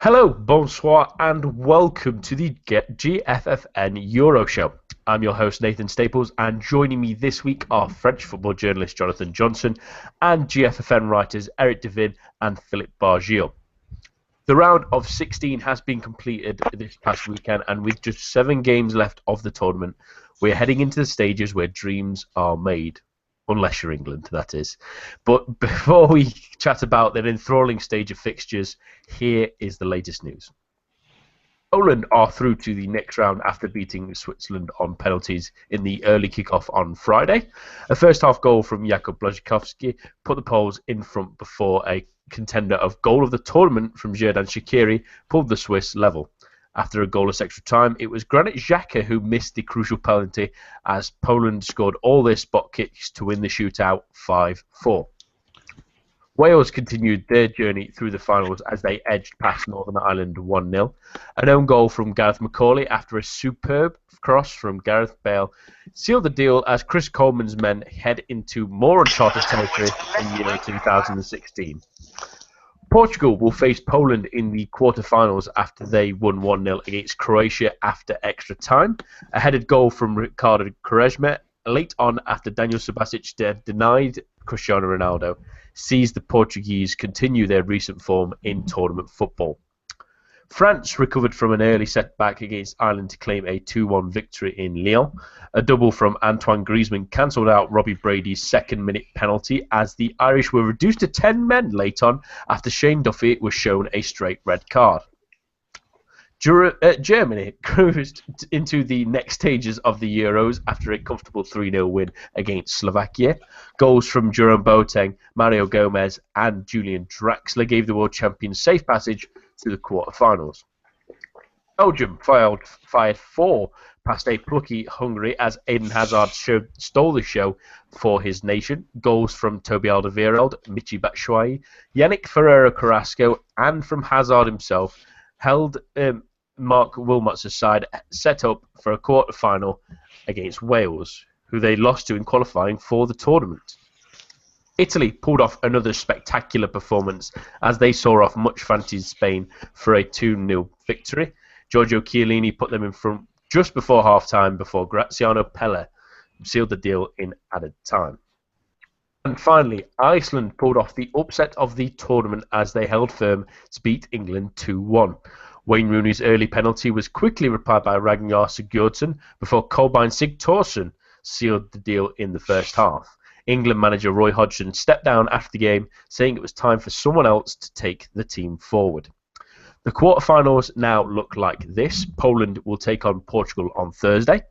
Hello, bonsoir, and welcome to the GFFN Euro Show. I'm your host, Nathan Staples, and joining me this week are French football journalist Jonathan Johnson and GFFN writers Eric Devin and Philippe Bargil. The round of 16 has been completed this past weekend, and with just 7 games left of the tournament, we're heading into the stages where dreams are made. Unless you're England, that is. But before we chat about that enthralling stage of fixtures, here is the latest news. Poland are through to the next round after beating Switzerland on penalties in the early kickoff on Friday. A first-half goal from Jakub Błaszczykowski put the Poles in front before a contender of goal of the tournament from Xherdan Shaqiri pulled the Swiss level. After a goalless extra time, it was Granit Xhaka who missed the crucial penalty as Poland scored all their spot kicks to win the shootout 5-4. Wales continued their journey through the finals as they edged past Northern Ireland 1-0. An own goal from Gareth McCauley after a superb cross from Gareth Bale sealed the deal as Chris Coleman's men head into more uncharted territory in the year 2016. Portugal will face Poland in the quarter-finals after they won 1-0 against Croatia after extra time. A headed goal from Ricardo Quaresma late on after Daniel Subasic denied Cristiano Ronaldo sees the Portuguese continue their recent form in tournament football. France recovered from an early setback against Ireland to claim a 2-1 victory in Lyon. A double from Antoine Griezmann cancelled out Robbie Brady's second-minute penalty as the Irish were reduced to 10 men late on after Shane Duffy was shown a straight red card. Germany cruised into the next stages of the Euros after a comfortable 3-0 win against Slovakia. Goals from Jerome Boateng, Mario Gomez and Julian Draxler gave the world champions safe passage to the quarter-finals. Belgium fired 4 past a plucky Hungary as Eden Hazard stole the show for his nation. Goals from Toby Alderweireld, Michy Batshuayi, Yannick Ferreira Carrasco and from Hazard himself held Mark Wilmots' side set up for a quarter-final against Wales, who they lost to in qualifying for the tournament. Italy pulled off another spectacular performance as they saw off much fancied Spain for a 2-0 victory. Giorgio Chiellini put them in front just before half-time before Graziano Pelle sealed the deal in added time. And finally, Iceland pulled off the upset of the tournament as they held firm to beat England 2-1. Wayne Rooney's early penalty was quickly replied by Ragnar Sigurdsson before Kolbeinn Sigthorsson sealed the deal in the first half. England manager Roy Hodgson stepped down after the game, saying it was time for someone else to take the team forward. The quarterfinals now look like this. Poland will take on Portugal on Thursday.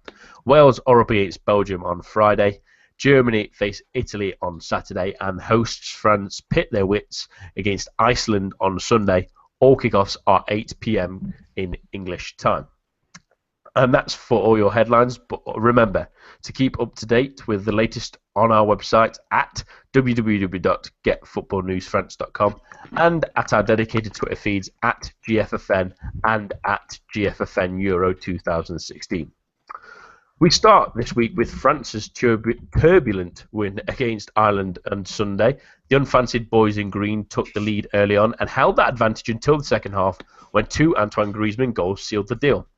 Wales are up against Belgium on Friday. Germany face Italy on Saturday, and hosts France pit their wits against Iceland on Sunday. All kickoffs are 8 p.m. in English time. And that's for all your headlines, but remember to keep up to date with the latest on our website at www.getfootballnewsfrance.com and at our dedicated Twitter feeds at GFFN and at GFFN Euro 2016. We start this week with France's turbulent win against Ireland on Sunday. The unfancied boys in green took the lead early on and held that advantage until the second half when 2 Antoine Griezmann goals sealed the deal.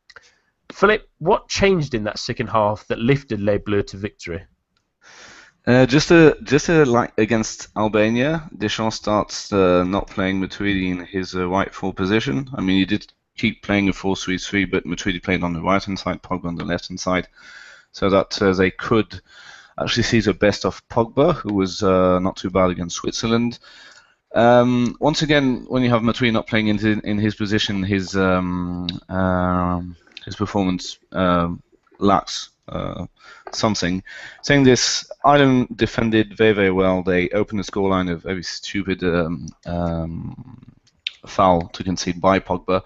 Philip, what changed in that second half that lifted Les Bleus to victory? Just like against Albania, Deschamps starts not playing Matuidi in his rightful position. I mean, he did keep playing a 4-3-3, but Matuidi played on the right-hand side, Pogba on the left-hand side, so that they could actually see the best of Pogba, who was not too bad against Switzerland. Once again, when you have Matuidi not playing in his position, his performance lacks something. Saying this, Ireland defended very, very well. They opened the scoreline, a very stupid foul to concede by Pogba.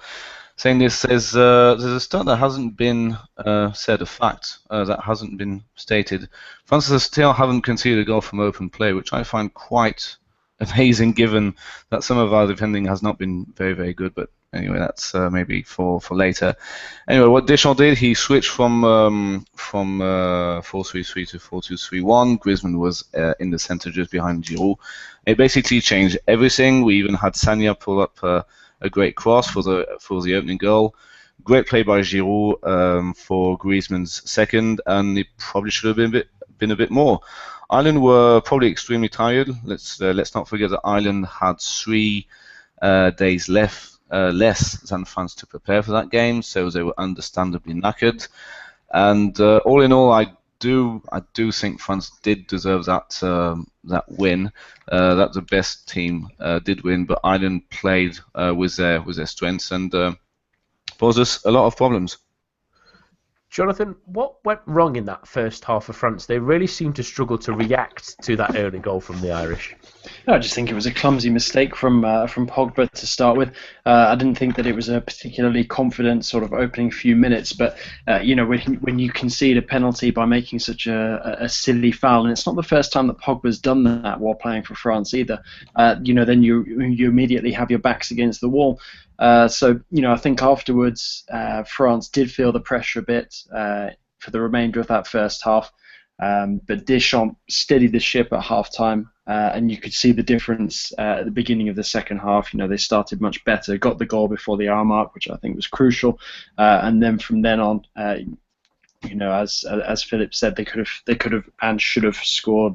Saying this, there's a stat that hasn't been said, a fact that hasn't been stated. France still haven't conceded a goal from open play, which I find quite amazing given that some of our defending has not been very, very good. But anyway, that's maybe for later. Anyway, what Deschamps did, he switched from 4-3-3 to 4-2-3-1. Griezmann was in the center just behind Giroud. It basically changed everything. We even had Sagna pull up a great cross for the opening goal. Great play by Giroud for Griezmann's second, and it probably should have been a bit more. Ireland were probably extremely tired. Let's not forget that Ireland had 3 days less than France to prepare for that game, so they were understandably knackered. And all in all, I do think France did deserve that win. That the best team did win, but Ireland played with their strengths and posed us a lot of problems. Jonathan, what went wrong in that first half of France? They really seemed to struggle to react to that early goal from the Irish. I just think it was a clumsy mistake from Pogba to start with. I didn't think that it was a particularly confident sort of opening few minutes, but when you concede a penalty by making such a silly foul, and it's not the first time that Pogba's done that while playing for France either. Then you immediately have your backs against the wall. I think afterwards France did feel the pressure a bit for the remainder of that first half. But Deschamps steadied the ship at half-time, and you could see the difference at the beginning of the second half. They started much better, got the goal before the hour mark, which I think was crucial, and then from then on, as Philip said, they could have and should have scored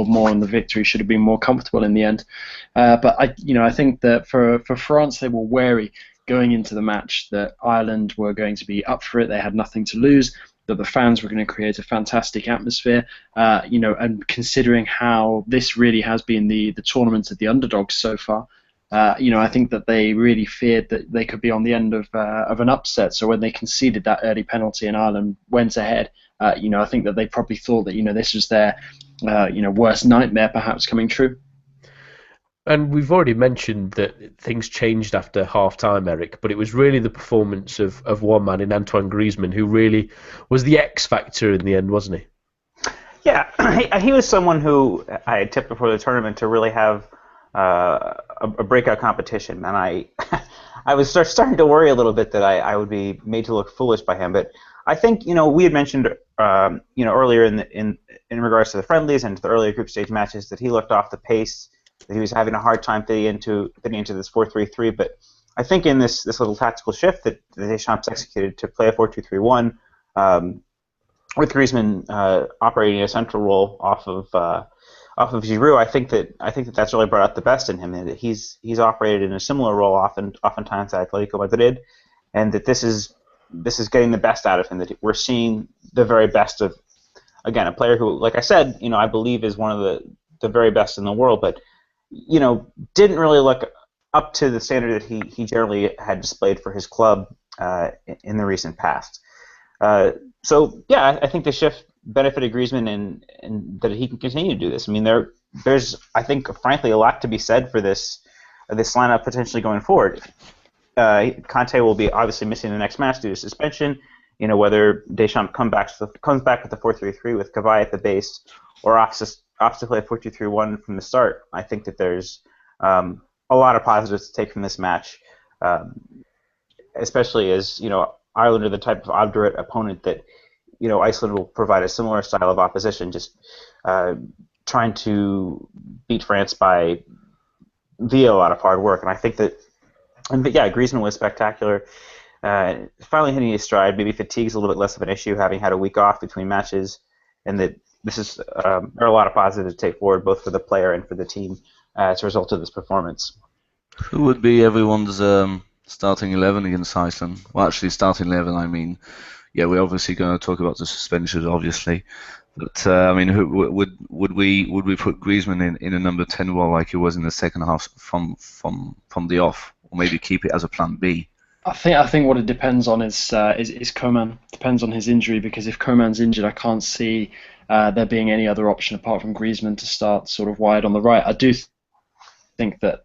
more, and the victory should have been more comfortable in the end. But I think that for France, they were wary going into the match that Ireland were going to be up for it. They had nothing to lose, that the fans were going to create a fantastic atmosphere, and considering how this really has been the tournament of the underdogs so far, I think that they really feared that they could be on the end of an upset. So when they conceded that early penalty and Ireland went ahead, I think that they probably thought that this was their worst nightmare perhaps coming true. And we've already mentioned that things changed after half-time, Eric, but it was really the performance of one man in Antoine Griezmann who really was the X factor in the end, wasn't he? Yeah, he was someone who I had tipped before the tournament to really have a breakout competition, and I was starting to worry a little bit that I would be made to look foolish by him. But I think we had mentioned earlier in regards to the friendlies and to the earlier group stage matches that he looked off the pace, that he was having a hard time fitting into this 4-3-3. But I think in this little tactical shift that Deschamps executed to play a 4-2-3-1, with Griezmann operating a central role off of Giroud, I think that that's really brought out the best in him. And that he's operated in a similar role oftentimes at Atletico Madrid, and that this is getting the best out of him. That we're seeing the very best of, again, a player who, like I said, I believe is one of the very best in the world, but didn't really look up to the standard that he generally had displayed for his club in the recent past. So yeah, I think the shift benefited Griezmann and that he can continue to do this. I mean, there's I think frankly a lot to be said for this lineup potentially going forward. Conte will be obviously missing the next match due to suspension. Whether Deschamps comes back with the 4-3-3 with Kavai at the base, or opts to play 4-2-3-1 from the start. I think that there's a lot of positives to take from this match, especially as Ireland are the type of obdurate opponent that Iceland will provide a similar style of opposition, just trying to beat France via a lot of hard work. And I think that, Griezmann was spectacular. Finally hitting his stride. Maybe fatigue's a little bit less of an issue, having had a week off between matches, and that there are a lot of positives to take forward, both for the player and for the team, as a result of this performance. Who would be everyone's starting 11 against Iceland? Well, actually, starting 11, I mean, we're obviously going to talk about the suspensions, obviously. But who would we put Griezmann in a number 10 role like he was in the second half from the off, or maybe keep it as a plan B? I think what it depends on is Coman. Depends on his injury, because if Coman's injured, I can't see there being any other option apart from Griezmann to start sort of wide on the right. I do think that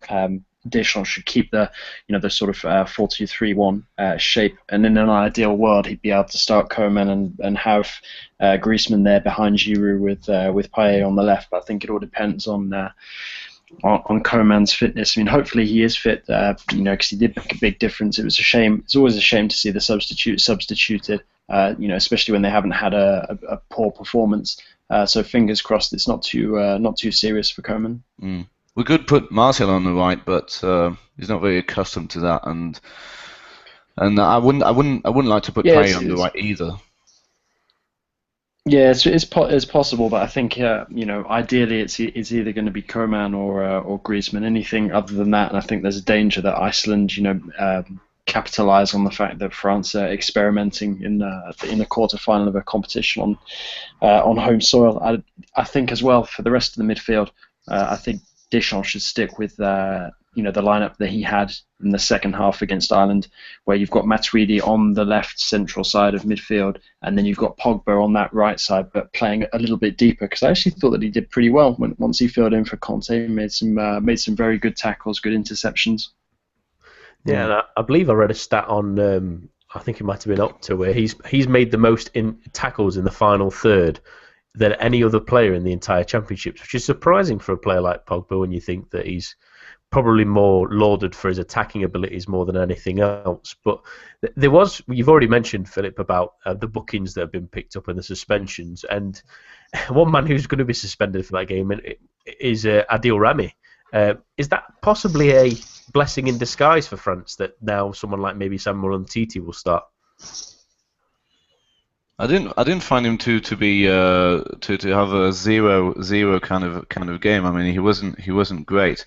Deschamps should keep the sort of 4-2-3-1 shape, and in an ideal world he'd be able to start Coman and have Griezmann there behind Giroud with Payet on the left. But I think it all depends on Coman's fitness. I mean, hopefully he is fit, because he did make a big difference. It was a shame. It's always a shame to see the substituted, especially when they haven't had a poor performance. So fingers crossed it's not too serious for Coman. We could put Martial on the right, but He's not very accustomed to that, and I wouldn't like to put Yeah, Play on the right either. yeah, it's possible, but I think ideally it's either going to be Coman or Griezmann. Anything other than that, and I think there's a danger that Iceland, capitalise on the fact that France are experimenting in the quarterfinal of a competition on home soil. I think as well for the rest of the midfield, I think Deschamps should stick with the lineup that he had in the second half against Ireland, where you've got Matuidi on the left central side of midfield, and then you've got Pogba on that right side, but playing a little bit deeper. Because I actually thought that he did pretty well once he filled in for Conte. Made some very good tackles, good interceptions. Yeah, and I believe I read a stat on. I think it might have been Opta, where he's made the most in tackles in the final third than any other player in the entire championships, which is surprising for a player like Pogba when you think that he's probably more lauded for his attacking abilities more than anything else. But you've already mentioned, Philip, about the bookings that have been picked up and the suspensions, and one man who's going to be suspended for that game is Adil Rami. Is that possibly a blessing in disguise for France that now someone like maybe Samuel Umtiti will start? I didn't find him to have a zero kind of game. I mean, he wasn't great,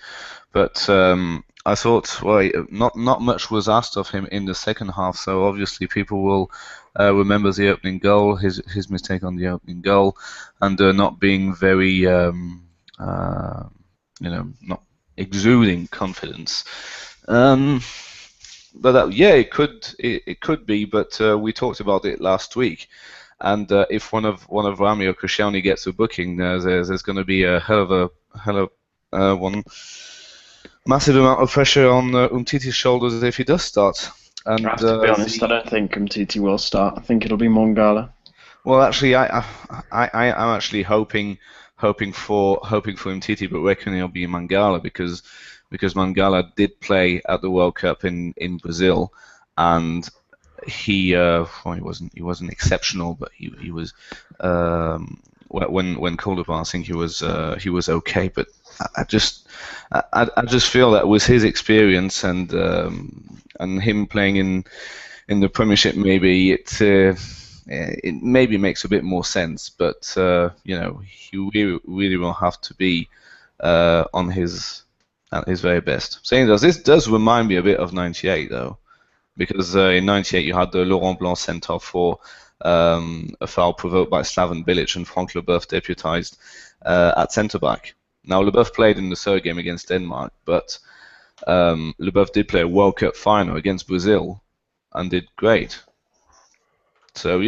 but I thought, well, not much was asked of him in the second half. So obviously people will remember the opening goal, his mistake on the opening goal, and not being very not exuding confidence. But yeah, it could be. But we talked about it last week, and if one of Rami or Koscielny gets a booking, there's going to be a hell of one massive amount of pressure on Umtiti's shoulders if he does start. And I have to be honest, I don't think Umtiti will start. I think it'll be Mongala. Well, actually, I'm actually hoping for Umtiti, but reckoning it'll be Mangala because Mangala did play at the World Cup in Brazil, and he wasn't exceptional, but he was when called upon, I think he was okay. But I just feel that with his experience and him playing in the Premiership, maybe it maybe makes a bit more sense, but he really will have to be on his at his very best. Saying this does remind me a bit of '98 though, because in '98 you had the Laurent Blanc sent off for a foul provoked by Slaven Bilic and Franck Leboeuf deputized at centre back. Now Leboeuf played in the third game against Denmark, but Leboeuf did play a World Cup final against Brazil and did great. So,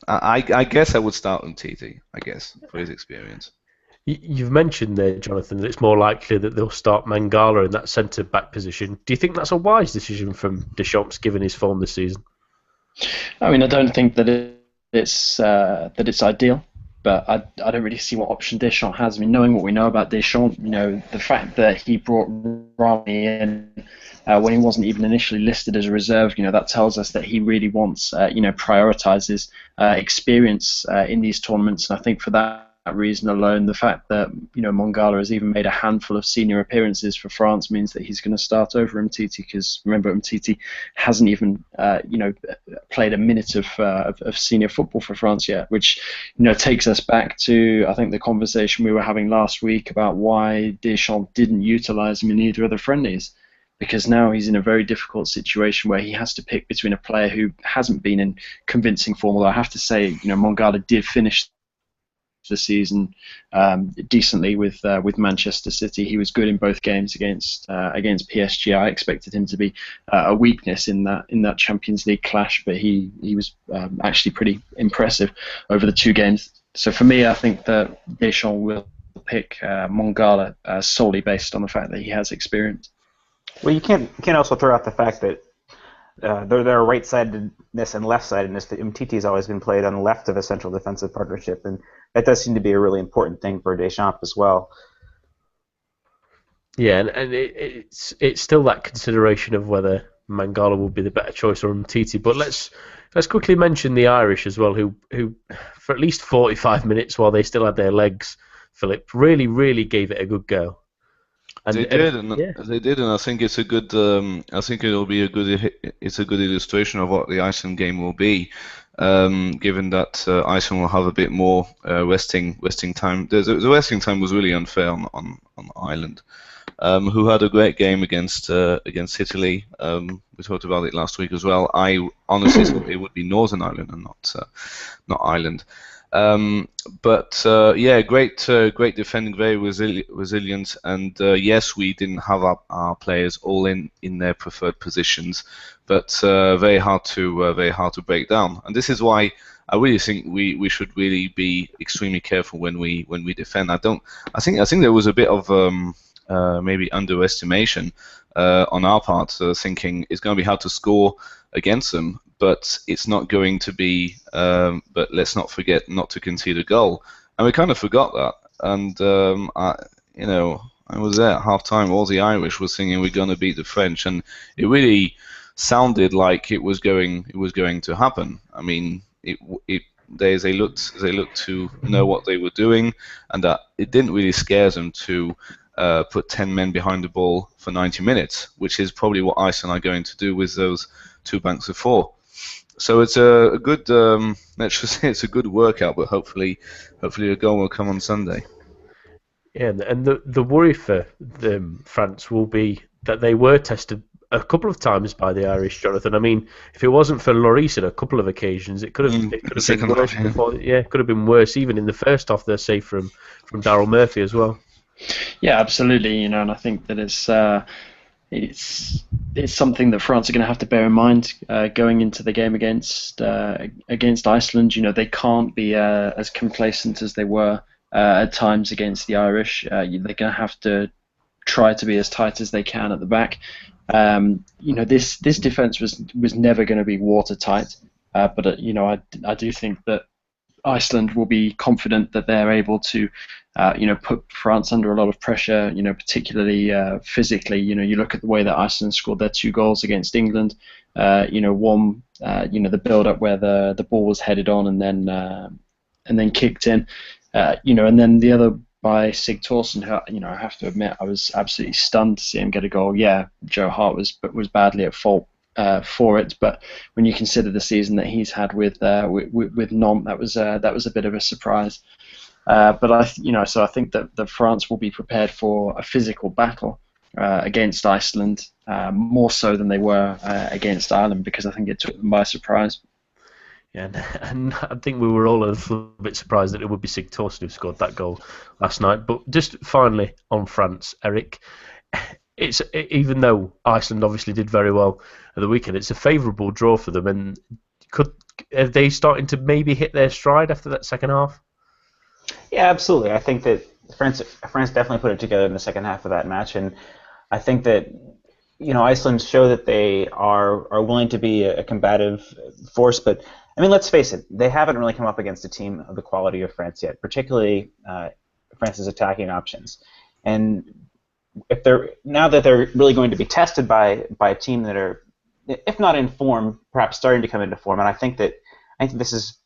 I guess I would start on TT, I guess, for his experience. You've mentioned there, Jonathan, that it's more likely that they'll start Mangala in that centre-back position. Do you think that's a wise decision from Deschamps, given his form this season? I mean, I don't think that it's ideal, but I don't really see what option Deschamps has. I mean, knowing what we know about Deschamps, the fact that he brought Rami in when he wasn't even initially listed as a reserve, that tells us that he really wants, prioritizes experience in these tournaments. And I think for that reason alone, the fact that Mongala has even made a handful of senior appearances for France means that he's going to start over Umtiti, because remember, Umtiti hasn't even played a minute of senior football for France yet, which takes us back to, I think, the conversation we were having last week about why Deschamps didn't utilize him in either of the friendlies, because now he's in a very difficult situation where he has to pick between a player who hasn't been in convincing form. Although I have to say, Mongala did finish the season decently with Manchester City. He was good in both games against PSG. I expected him to be a weakness in that Champions League clash, but he was actually pretty impressive over the two games. So for me, I think that Deschamps will pick Mongala solely based on the fact that he has experience. Well, you can't also throw out the fact that there are right-sidedness and left-sidedness. That Umtiti has always been played on the left of a central defensive partnership, and that does seem to be a really important thing for Deschamps as well. Yeah, and it's still that consideration of whether Mangala will be the better choice or Umtiti. But let's quickly mention the Irish as well, who for at least 45 minutes while they still had their legs, Philip, really gave it a good go. And, They and did, and yeah, they did, and I think it's a good. I think it'll be a good. It's a good illustration of what the Iceland game will be, given that Iceland will have a bit more resting time. The resting time was really unfair on Ireland, who had a great game against Italy. We talked about it last week as well. I honestly thought it would be Northern Ireland and not Ireland. But yeah, great defending, very resilient, and yes, we didn't have our players all in their preferred positions, but very hard to break down. And this is why I really think we should really be extremely careful when we defend. I think there was a bit of maybe underestimation on our part, thinking it's going to be hard to score against them, but it's not going to be. But let's not forget not to concede a goal, and we kind of forgot that. And I was there at half time. All the Irish were singing, "We're going to beat the French," and it really sounded like it was going to happen. I mean, they looked to know what they were doing, and that it didn't really scare them to put 10 men behind the ball for 90 minutes, which is probably what Iceland are going to do with those two banks of four. So it's a good, let's just say it's a good workout, but hopefully a goal will come on Sunday. yeah, and the worry for France will be that they were tested a couple of times by the Irish, Jonathan. I mean, if it wasn't for Lloris at a couple of occasions, it could have been worse. It could have been worse even in the first half. They're safe from Daryl Murphy as well. Yeah, absolutely. And I think that it's something that France are going to have to bear in mind going into the game against Iceland. They can't be as complacent as they were at times against the Irish. They're going to have to try to be as tight as they can at the back. This defense was never going to be watertight, but I do think that Iceland will be confident that they're able to, put France under a lot of pressure. Particularly physically. You look at the way that Iceland scored their 2 goals against England. One, the build-up where the ball was headed on and then kicked in. And then the other by Sigthorsson, who I have to admit I was absolutely stunned to see him get a goal. Yeah, Joe Hart was badly at fault for it, but when you consider the season that he's had with Nantes, that was a bit of a surprise. But I think that France will be prepared for a physical battle against Iceland, more so than they were against Ireland, because I think it took them by surprise. Yeah, and I think we were all a little bit surprised that it would be Sigthorsson who scored that goal last night. But just finally on France, Eric, even though Iceland obviously did very well at the weekend, it's a favourable draw for them. And are they starting to maybe hit their stride after that second half? Yeah, absolutely. I think that France definitely put it together in the second half of that match, and I think that Iceland show that they are willing to be a combative force. But I mean, let's face it, they haven't really come up against a team of the quality of France yet, particularly France's attacking options. And now that they're really going to be tested by a team that are, if not in form, perhaps starting to come into form, and I think this is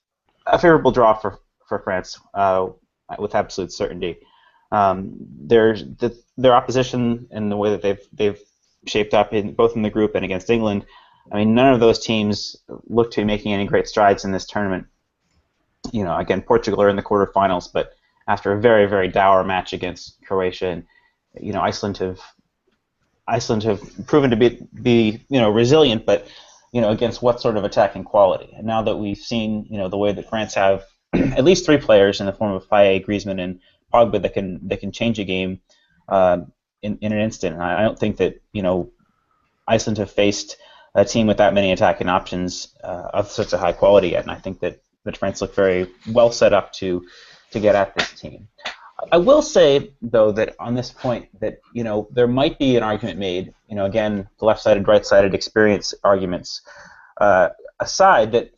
a favorable draw for France with absolute certainty. Their opposition and the way that they've shaped up both in the group and against England. I mean, none of those teams look to be making any great strides in this tournament. Again, Portugal are in the quarterfinals, but after a very, very dour match against Croatia, and Iceland have proven to be resilient, but against what sort of attacking quality? And now that we've seen the way that France have at least 3 players in the form of Payet, Griezmann, and Pogba that can change a game in an instant. And I don't think that Iceland have faced a team with that many attacking options of such a high quality yet. And I think that France look very well set up to get at this team. I will say, though, that on this point that there might be an argument made. Again, the left-sided, right-sided experience arguments aside, that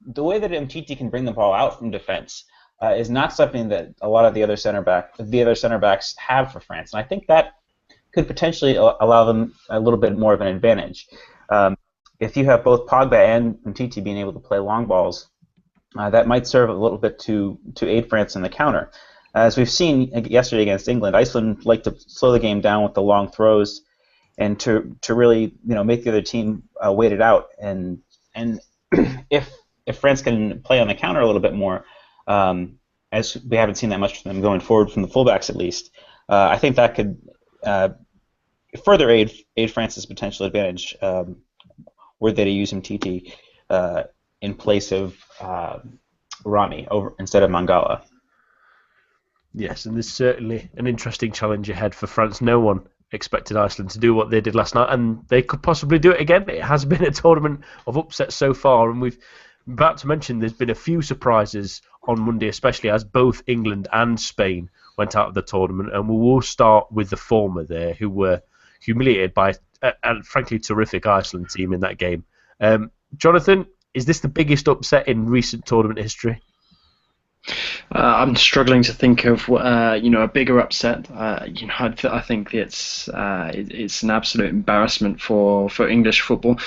the way that Umtiti can bring the ball out from defense is not something that a lot of the other center backs have for France, and I think that could potentially allow them a little bit more of an advantage. If you have both Pogba and Umtiti being able to play long balls, that might serve a little bit to aid France in the counter. as we've seen yesterday against England, Iceland liked to slow the game down with the long throws and to really make the other team wait it out. And if France can play on the counter a little bit more, as we haven't seen that much from them going forward from the fullbacks at least, I think that could further aid France's potential advantage were they to use Mtiti in place of Rami instead of Mangala. Yes, and there's certainly an interesting challenge ahead for France. No one expected Iceland to do what they did last night, and they could possibly do it again. It has been a tournament of upsets so far, and we've about to mention there's been a few surprises on Monday, especially as both England and Spain went out of the tournament, and we will start with the former there, who were humiliated by a frankly terrific Iceland team in that game. Jonathan, is this the biggest upset in recent tournament history? I'm struggling to think of a bigger upset. I think it's an absolute embarrassment for English football.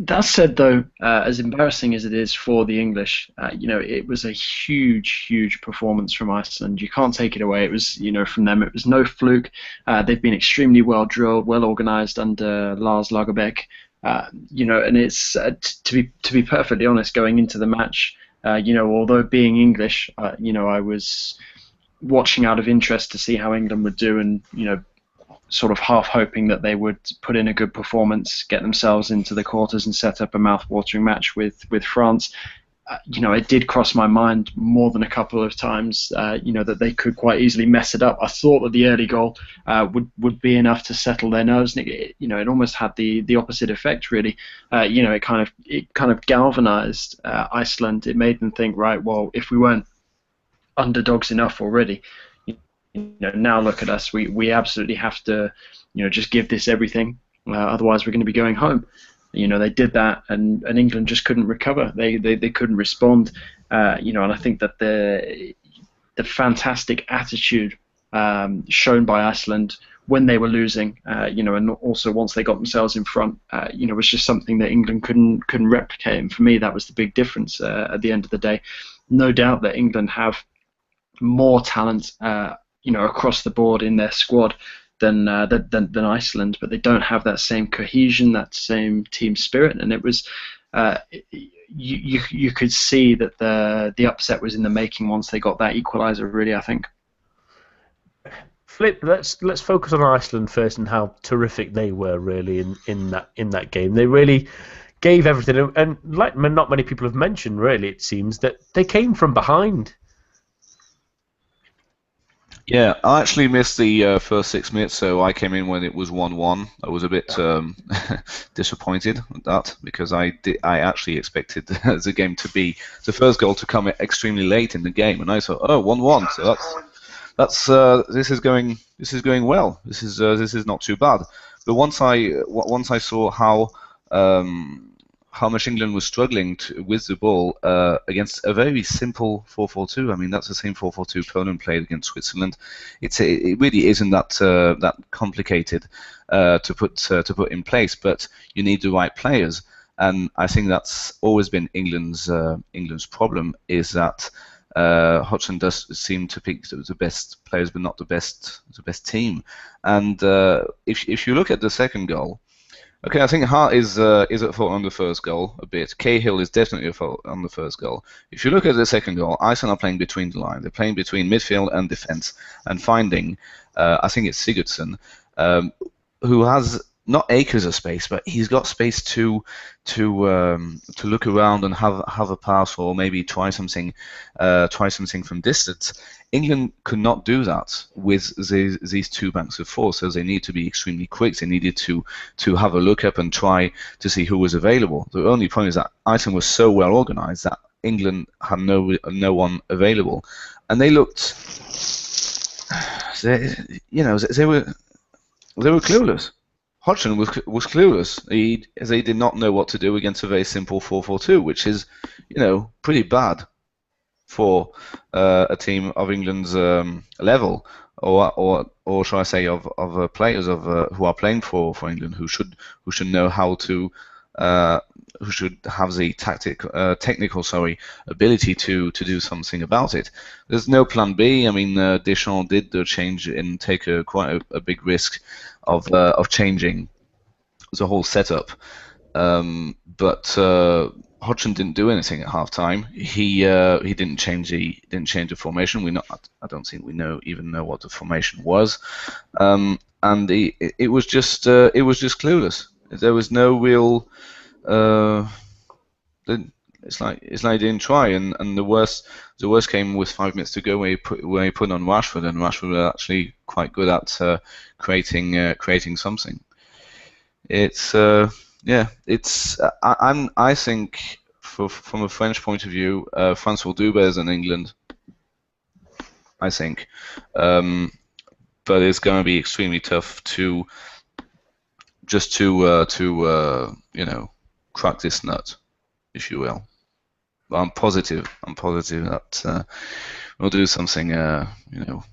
That said, though, as embarrassing as it is for the English, it was a huge performance from Iceland. You can't take it away. It was from them. It was no fluke. They've been extremely well drilled, well organised under Lars Lagerbäck. And it's to be perfectly honest, going into the match. Although being English, I was watching out of interest to see how England would do, and sort of half hoping that they would put in a good performance, get themselves into the quarters, and set up a mouth-watering match with France. It did cross my mind more than a couple of times, that they could quite easily mess it up. I thought that the early goal would be enough to settle their nerves. And it almost had the opposite effect, really. It kind of galvanized Iceland. It made them think, right, well, if we weren't underdogs enough already, now look at us. We absolutely have to, just give this everything. Otherwise, we're going to be going home. They did that, and England just couldn't recover. They couldn't respond. And I think that the fantastic attitude shown by Iceland when they were losing, and also once they got themselves in front, was just something that England couldn't replicate. And for me, that was the big difference at the end of the day. No doubt that England have more talent, across the board in their squad than Iceland, but they don't have that same cohesion, that same team spirit, and it was you could see that the upset was in the making once they got that equaliser. Really, I think. Flip, let's focus on Iceland first and how terrific they were really in that game. They really gave everything, and like not many people have mentioned, really, it seems that they came from behind. Yeah, I actually missed the first 6 minutes, so I came in when it was 1-1. I was a bit disappointed at that, because I actually expected the game to be the first goal to come extremely late in the game, and I thought, 1-1, so this is going well. This is not too bad. But once I saw how much England was struggling with the ball against a very simple 4-4-2. I mean, that's the same 4-4-2 Poland played against Switzerland. It really isn't that complicated to put in place, but you need the right players. And I think that's always been England's problem, is that Hodgson does seem to pick the best players, but not the best team. And if you look at the second goal. Okay, I think Hart is at fault on the first goal a bit. Cahill is definitely at fault on the first goal. If you look at the second goal, Iceland are playing between the line. They're playing between midfield and defence, and finding, I think it's Sigurdsson, who has not acres of space, but he's got space to look around and have a pass, or maybe try something from distance. England could not do that with these two banks of four, so they need to be extremely quick. They needed to have a look up and try to see who was available. The only point is that Iceland was so well organised that England had no one available, and they looked, they were clueless. Hodgson was clueless. They did not know what to do against a very simple 4-4-2, which is, pretty bad for a team of England's level, or shall I say, of players who are playing for England, who should know how to who should have the technical ability to do something about it. There's no plan B. I mean, Deschamps did the change and take quite a big risk of changing the whole setup. But Hodgson didn't do anything at halftime. He didn't change the formation. I don't think we even know what the formation was, and it was just clueless. There was no real. It's like he didn't try, and the worst came with 5 minutes to go where he put on Rashford, and Rashford was actually quite good at creating something. It's I think from a French point of view, France will do better than England. I think, but it's going to be extremely tough to crack this nut, if you will. But I'm positive that we'll do something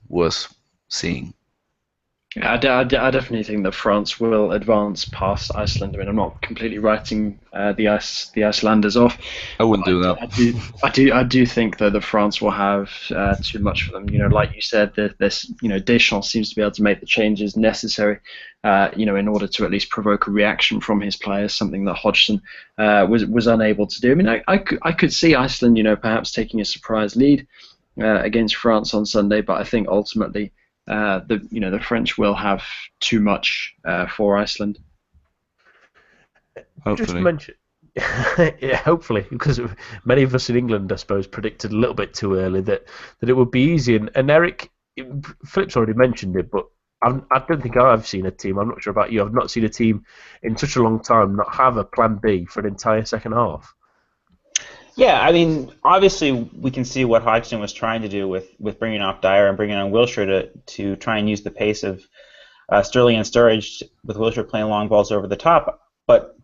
worth seeing. Yeah, I definitely think that France will advance past Iceland. I mean, I'm not completely writing the Icelanders off. I wouldn't do that. I do think that France will have too much for them. Like you said, Deschamps seems to be able to make the changes necessary, in order to at least provoke a reaction from his players, something that Hodgson was unable to do. I mean, I could see Iceland, perhaps taking a surprise lead against France on Sunday, but I think ultimately. The French will have too much for Iceland. Hopefully. Just mention, yeah, hopefully, because many of us in England, I suppose, predicted a little bit too early that it would be easy. And Eric, Philip's already mentioned it, but I don't think I've seen a team. I'm not sure about you. I've not seen a team in such a long time not have a plan B for an entire second half. Yeah, I mean, obviously we can see what Hodgson was trying to do with bringing off Dyer and bringing on Wilshere to try and use the pace of Sterling and Sturridge, with Wilshere playing long balls over the top, but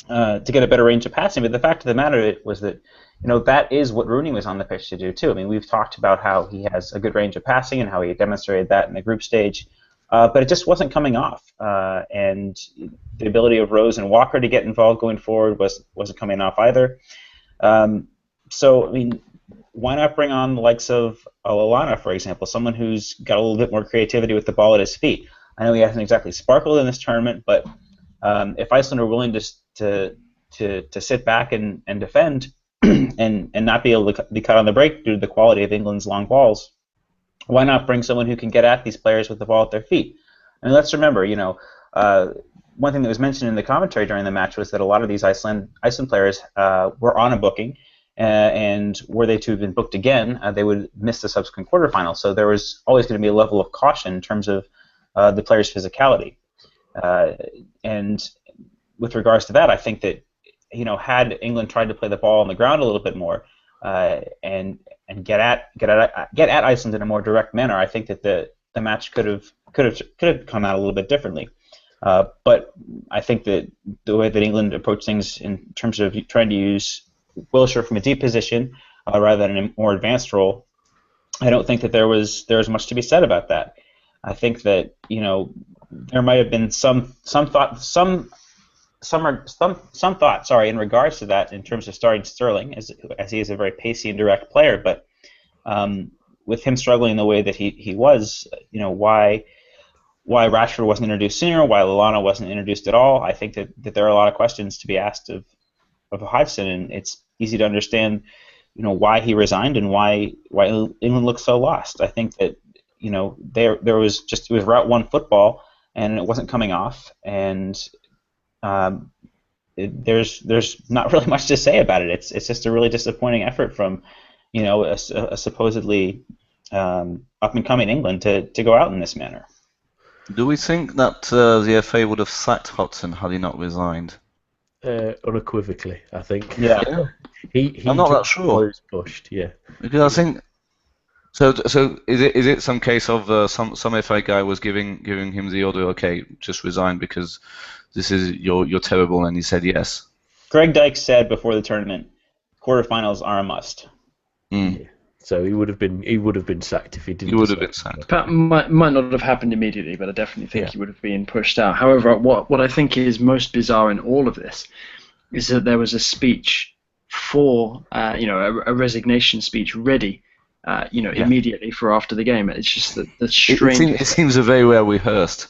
to get a better range of passing. But the fact of the matter was that that is what Rooney was on the pitch to do too. I mean, we've talked about how he has a good range of passing and how he demonstrated that in the group stage, but it just wasn't coming off. And the ability of Rose and Walker to get involved going forward wasn't coming off either. So, I mean, why not bring on the likes of Lallana, for example, someone who's got a little bit more creativity with the ball at his feet? I know he hasn't exactly sparkled in this tournament, but if Iceland are willing to sit back and defend and not be able to be cut on the break due to the quality of England's long balls, why not bring someone who can get at these players with the ball at their feet? I mean, let's remember, one thing that was mentioned in the commentary during the match was that a lot of these Iceland players were on a booking, and were they to have been booked again, they would miss the subsequent quarterfinal. So there was always going to be a level of caution in terms of the players' physicality. And with regards to that, I think that had England tried to play the ball on the ground a little bit more and get at Iceland in a more direct manner, I think that the match could have come out a little bit differently. But I think that the way that England approached things in terms of trying to use Wilshere from a deep position rather than a more advanced role, I don't think that there was much to be said about that. I think that there might have been some thought in regards to that in terms of starting Sterling as he is a very pacey and direct player, but with him struggling the way that he was, why Rashford wasn't introduced sooner, why Lallana wasn't introduced at all. I think that there are a lot of questions to be asked of Hodgson, and it's easy to understand, why he resigned and why England looks so lost. I think that it was route one football and it wasn't coming off, and there's not really much to say about it. It's just a really disappointing effort from a supposedly up and coming England to go out in this manner. Do we think that the FA would have sacked Hodgson had he not resigned? Unequivocally, I think. Yeah. I'm not that sure. Pushed, yeah. Because I think so. Is it some case of some FA guy was giving him the order? Okay, just resign because this is you're terrible, and he said yes. Greg Dyke said before the tournament, quarterfinals are a must. Mm. Yeah. So he would have been sacked if he didn't. He would have been sacked. That might not have happened immediately, but I definitely think he would have been pushed out. However, what I think is most bizarre in all of this is that there was a speech for, a resignation speech ready, immediately for after the game. It's just the strangest. It seems a very well rehearsed.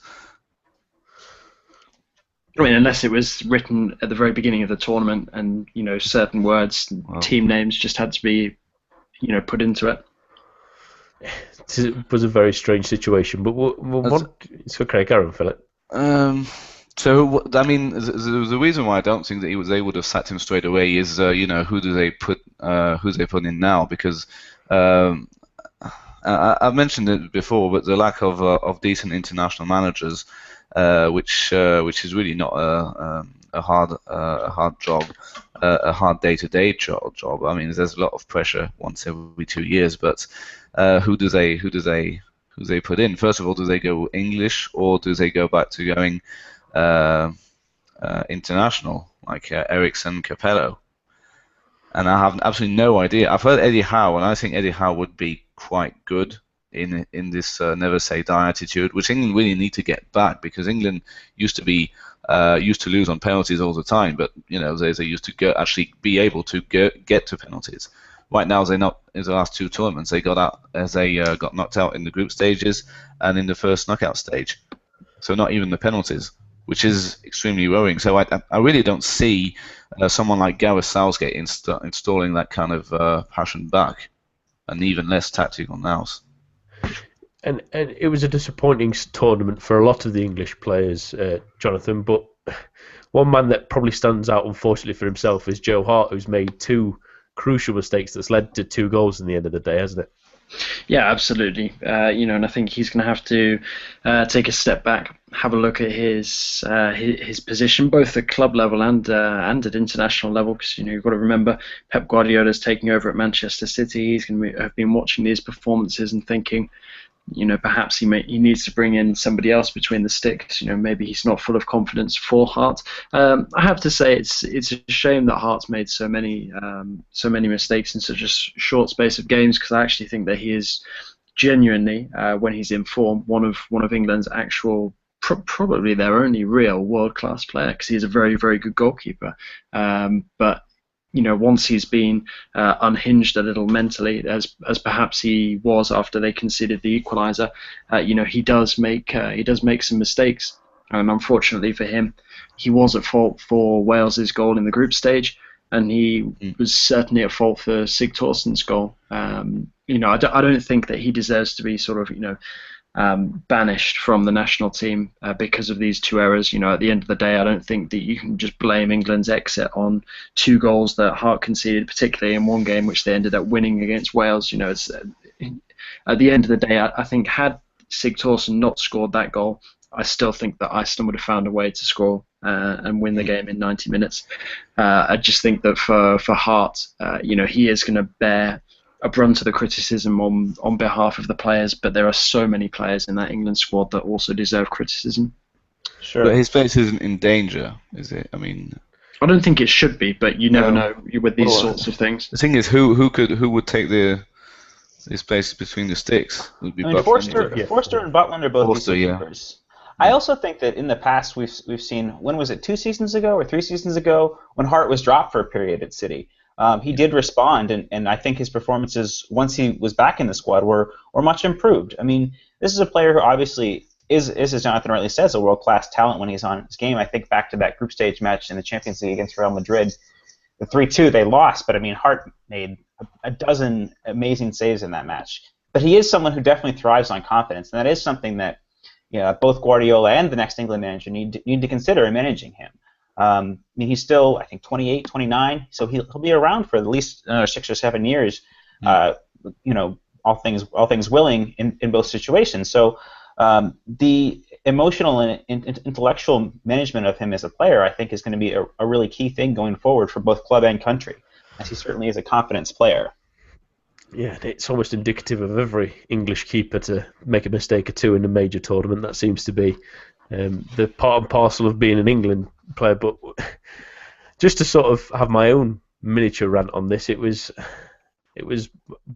I mean, unless it was written at the very beginning of the tournament, and certain words, team names, just had to be, put into it. It was a very strange situation, but so Craig, Aaron, Philip. So I mean, the reason why I don't think that they would have sacked him straight away is, who do they put in now? Because I've mentioned it before, but the lack of decent international managers, which is really not a hard job, a hard day-to-day job. I mean, there's a lot of pressure once every 2 years, but who do they put in? First of all, do they go English, or do they go back to going international, like Ericsson, Capello? And I have absolutely no idea. I've heard Eddie Howe, and I think Eddie Howe would be quite good in this never say die attitude, which England really need to get back, because England used to lose on penalties all the time, but they used to actually be able to get to penalties. Right now, they're not. In the last two tournaments, they got knocked out in the group stages and in the first knockout stage. So not even the penalties, which is extremely worrying. So I really don't see someone like Gareth Southgate installing that kind of passion back, and even less tactical nous. And it was a disappointing tournament for a lot of the English players, Jonathan. But one man that probably stands out, unfortunately for himself, is Joe Hart, who's made two crucial mistakes that's led to 2 goals in the end of the day, hasn't it? Yeah, absolutely. And I think he's going to have to take a step back, have a look at his position, both at club level and at international level. Because you've got to remember, Pep Guardiola's taking over at Manchester City. He's going to have been watching these performances and thinking, perhaps he needs to bring in somebody else between the sticks. Maybe he's not full of confidence for Hart. I have to say it's a shame that Hart's made so many mistakes in such a short space of games, because I actually think that he is genuinely, when he's in form, one of England's actual, probably their only real world-class player, because he's a very, very good goalkeeper. But once he's been unhinged a little mentally, as perhaps he was after they conceded the equaliser, he does make some mistakes. And unfortunately for him, he was at fault for Wales's goal in the group stage, and he was certainly at fault for Sigthorsson's goal. I don't think that he deserves to be sort of banished from the national team because of these 2 errors. At the end of the day, I don't think that you can just blame England's exit on 2 goals that Hart conceded, particularly in one game which they ended up winning against Wales. It's, at the end of the day, I think had Sigthorsson not scored that goal, I still think that Iceland would have found a way to score and win the game in 90 minutes. I just think that for Hart, he is going to bear a brunt of the criticism on behalf of the players, but there are so many players in that England squad that also deserve criticism. Sure. But his place isn't in danger, is it? I mean, I don't think it should be, but you never know with these sorts of things. The thing is, who would take his place between the sticks? Would be Forster and Butland are both keepers. I also think that in the past we've seen, when was it, 2 seasons ago or 3 seasons ago, when Hart was dropped for a period at City. He did respond, and I think his performances once he was back in the squad were much improved. I mean, this is a player who obviously is, as Jonathan rightly says, a world-class talent when he's on his game. I think back to that group stage match in the Champions League against Real Madrid, the 3-2, they lost, but I mean, Hart made a dozen amazing saves in that match. But he is someone who definitely thrives on confidence, and that is something that both Guardiola and the next England manager need to consider in managing him. I mean, he's still, I think, 28, 29, so he'll be around for at least 6 or 7 years. All things willing in both situations. So the emotional and intellectual management of him as a player, I think, is going to be a really key thing going forward for both club and country, as he certainly is a confidence player. Yeah, it's almost indicative of every English keeper to make a mistake or 2 in a major tournament. That seems to be the part and parcel of being an England player. But just to sort of have my own miniature rant on this, it was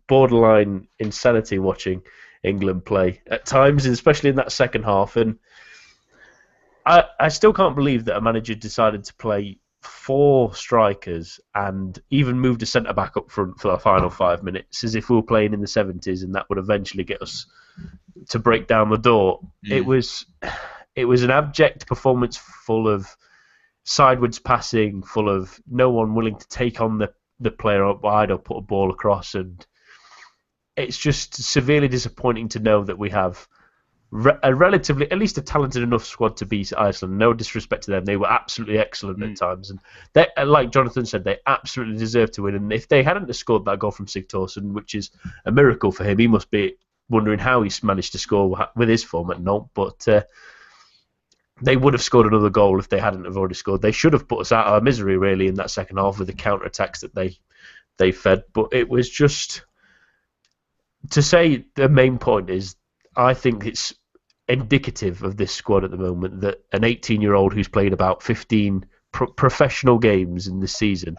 borderline insanity watching England play at times, especially in that second half. And I still can't believe that a manager decided to play 4 strikers and even moved a centre back up front for the final 5 minutes, as if we were playing in the 70s, and that would eventually get us to break down the door. It was an abject performance full of sideways passing, full of no one willing to take on the player up wide or put a ball across, and it's just severely disappointing to know that we have a relatively, at least a talented enough squad to beat Iceland. No disrespect to them, they were absolutely excellent at times, and they, like Jonathan said, they absolutely deserved to win. And if they hadn't scored that goal from Sigthorsson, which is a miracle for him, he must be wondering how he's managed to score with his form at Nantes. But they would have scored another goal if they hadn't have already scored. They should have put us out of our misery really in that second half with the counter attacks that they fed. But it was just to say the main point is, I think it's indicative of this squad at the moment that an 18-year-old who's played about 15 professional games in this season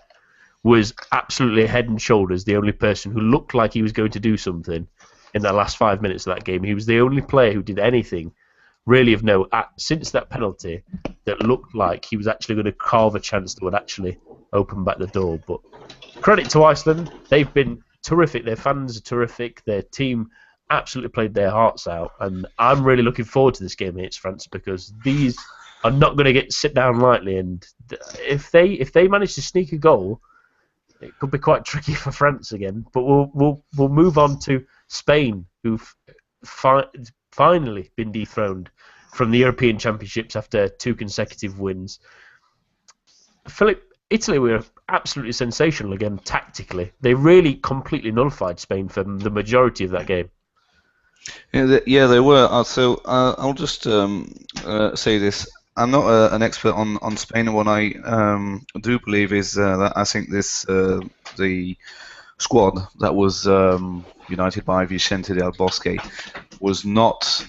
was absolutely head and shoulders the only person who looked like he was going to do something in the last 5 minutes of that game. He was the only player who did anything really of note since that penalty that looked like he was actually going to carve a chance that would actually open back the door. But credit to Iceland, they've been terrific. Their fans are terrific. Their team absolutely played their hearts out, and I'm really looking forward to this game against France because these are not going to sit down lightly. And if they manage to sneak a goal, it could be quite tricky for France again. But we'll move on to Spain, who've finally been dethroned from the European Championships after 2 consecutive wins. Philip, Italy were absolutely sensational again tactically. They really completely nullified Spain for the majority of that game. Yeah, they were. So I'll just say this. I'm not an expert on Spain, and what I do believe is that I think the squad that was united by Vicente del Bosque was not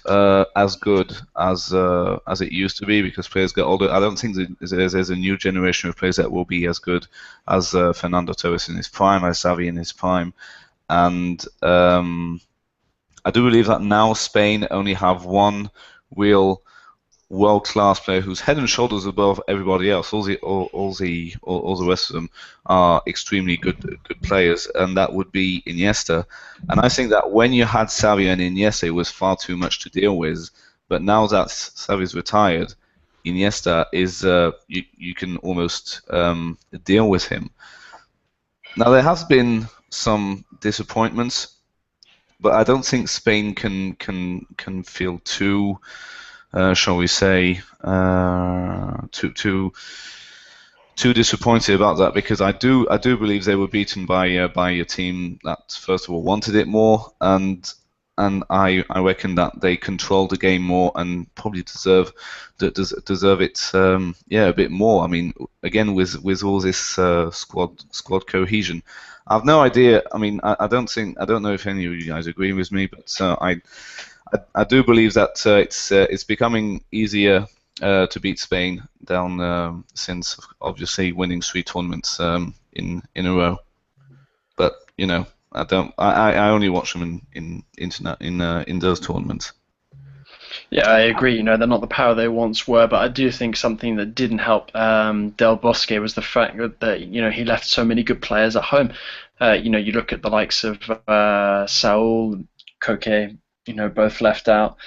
as good as it used to be because players get older. I don't think there's a new generation of players that will be as good as Fernando Torres in his prime, as Xavi in his prime, and I do believe that now Spain only have one real world-class player who's head and shoulders above everybody else. All the rest of them are extremely good players, and that would be Iniesta. And I think that when you had Xavi and Iniesta, it was far too much to deal with. But now that Xavi's retired, Iniesta is you can almost deal with him. Now there has been some disappointments, but I don't think Spain can feel too. Shall we say, too disappointed about that because I do believe they were beaten by a team that first of all wanted it more, and I reckon that they controlled the game more and probably deserve it a bit more. I mean, again with all this squad cohesion, I've no idea. I mean, I don't know if any of you guys agree with me, but I do believe that it's becoming easier to beat Spain down since obviously winning 3 tournaments in a row. But you know, I only watch them in those tournaments. Yeah, I agree. You know, they're not the power they once were, but I do think something that didn't help Del Bosque was the fact that he left so many good players at home. You look at the likes of Saul, Koke. Both left out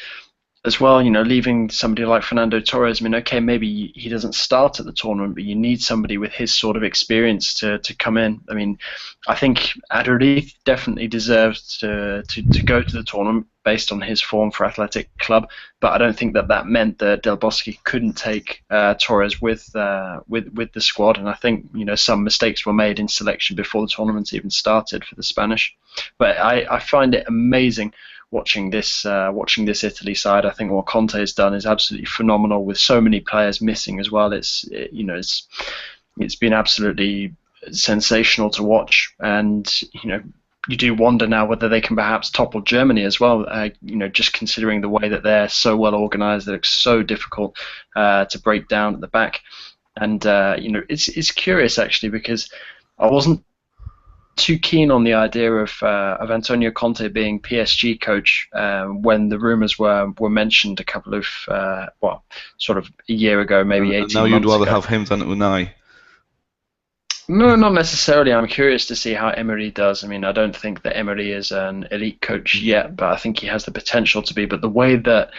as well. Leaving somebody like Fernando Torres. I mean, okay, maybe he doesn't start at the tournament, but you need somebody with his sort of experience to come in. I mean, I think Aduriz definitely deserves to go to the tournament based on his form for Athletic Club, but I don't think that meant that Del Bosque couldn't take Torres with the squad. And I think some mistakes were made in selection before the tournament even started for the Spanish. But I find it amazing watching this Italy side. I think what Conte has done is absolutely phenomenal with so many players missing as well. It's been absolutely sensational to watch, and you do wonder now whether they can perhaps topple Germany as well. Just considering the way that they're so well organised, that it's so difficult to break down at the back. And it's curious actually because I wasn't too keen on the idea of Antonio Conte being PSG coach when the rumours were mentioned a couple of sort of a year ago, maybe 18 months ago. Now you'd rather have him than Unai. No, not necessarily. I'm curious to see how Emery does. I mean, I don't think that Emery is an elite coach yet, but I think he has the potential to be. But the way that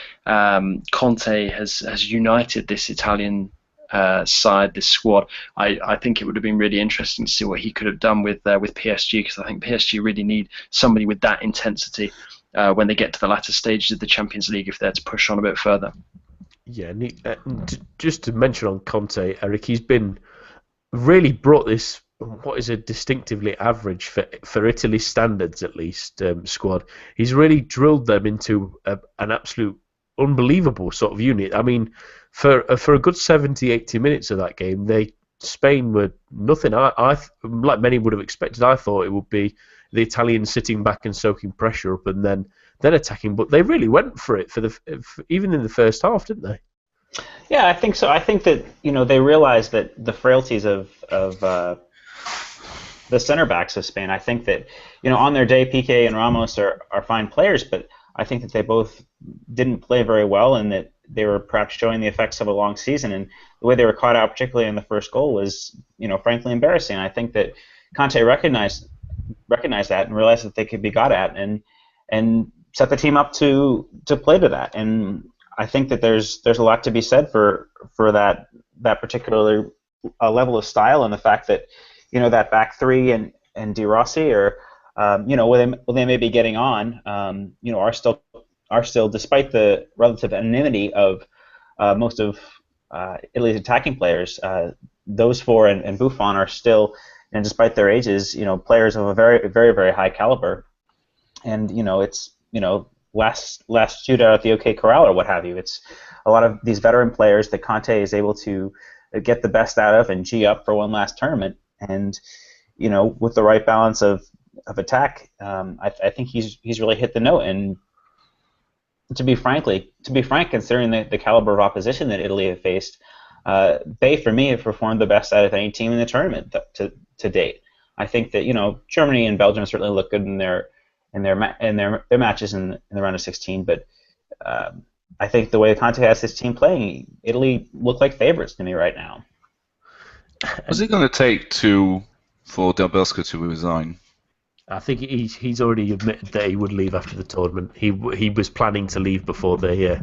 Conte has united this Italian side, this squad, I think it would have been really interesting to see what he could have done with PSG, because I think PSG really need somebody with that intensity when they get to the latter stages of the Champions League if they're to push on a bit further. Yeah, just to mention on Conte, Eric, he's been really brought this, what is a distinctively average for Italy's standards at least, squad. He's really drilled them into an absolute unbelievable sort of unit. I mean, for a good 70, 80 minutes of that game, Spain were nothing. I like many would have expected. I thought it would be the Italians sitting back and soaking pressure up and then attacking, but they really went for it even in the first half, didn't they? Yeah, I think so. I think that they realize that the frailties of the center backs of Spain. I think that on their day, Piqué and Ramos are fine players, but I think that they both didn't play very well, and that they were perhaps showing the effects of a long season. And the way they were caught out, particularly in the first goal, was frankly embarrassing. I think that Conte recognized that and realized that they could be got at, and set the team up to play to that. And I think that there's a lot to be said for that particular level of style, and the fact that that back three and De Rossi are when they may be getting on, are still, despite the relative anonymity of most of Italy's attacking players, those four and Buffon are still, and despite their ages, players of a very, very, very high caliber. And it's last shootout at the OK Corral or what have you. It's a lot of these veteran players that Conte is able to get the best out of and G up for one last tournament. And with the right balance of attack, I think he's really hit the note. And to be frank, considering the caliber of opposition that Italy have faced, they for me have performed the best out of any team in the tournament to date. I think that Germany and Belgium certainly look good in their matches in the round of 16, but I think the way Conte has his team playing, Italy look like favorites to me right now. What's it going to take for Del Bosco to resign? I think he's already admitted that he would leave after the tournament. He was planning to leave before the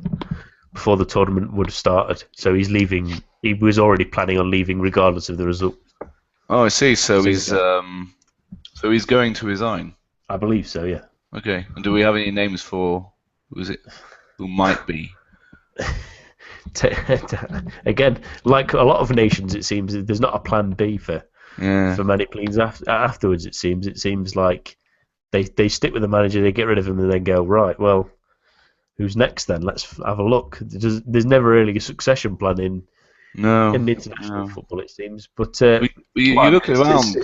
tournament would have started. So he's leaving. He was already planning on leaving regardless of the result. Oh, I see. So he's going to resign. I believe so. Yeah. Okay. And do we have any names for who might be? Again, like a lot of nations, it seems there's not a plan B for many teams afterwards. It seems like they stick with the manager, they get rid of him, and then go, right, well, who's next then? Let's have a look. There's never really a succession plan in the international football, it seems. But you look around.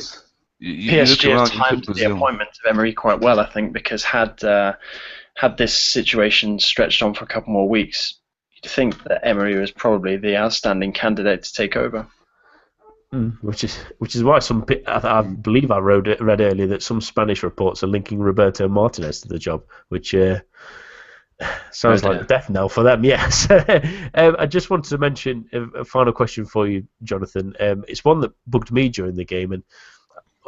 PSG have timed the appointment of Emery quite well, I think, because had this situation stretched on for a couple more weeks, you'd think that Emery was probably the outstanding candidate to take over. Which is why I believe I read earlier that some Spanish reports are linking Roberto Martinez to the job, which sounds like a death knell for them. Yes. I just wanted to mention a final question for you, Jonathan. It's one that bugged me during the game, and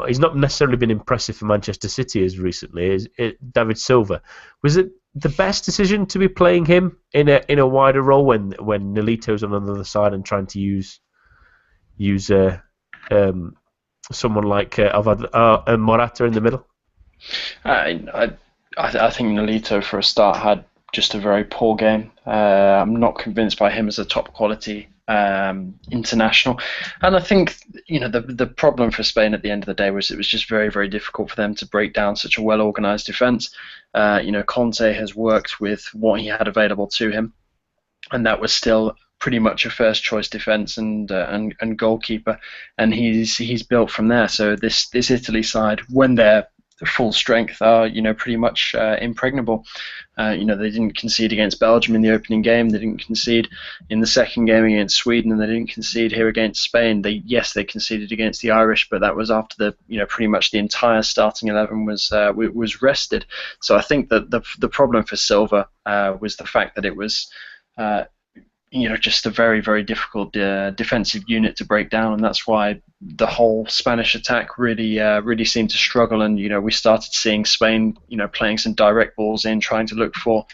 he's not necessarily been impressive for Manchester City as recently as David Silva. Was it the best decision to be playing him in a wider role when Nolito's on the other side and trying to use someone like Morata in the middle? I think Nolito for a start had just a very poor game. I'm not convinced by him as a top quality international, and I think the problem for Spain at the end of the day was it was just very, very difficult for them to break down such a well organised defence. Conte has worked with what he had available to him, and that was still pretty much a first choice defence and goalkeeper, and he's built from there. So this Italy side, when they're full strength, are pretty much impregnable. They didn't concede against Belgium in the opening game. They didn't concede in the second game against Sweden, and they didn't concede here against Spain. They conceded against the Irish, but that was after pretty much the entire starting 11 was rested. So I think that the problem for Silva was the fact that it was just a very, very difficult defensive unit to break down, and that's why the whole Spanish attack really seemed to struggle, and we started seeing Spain playing some direct balls in, trying to look for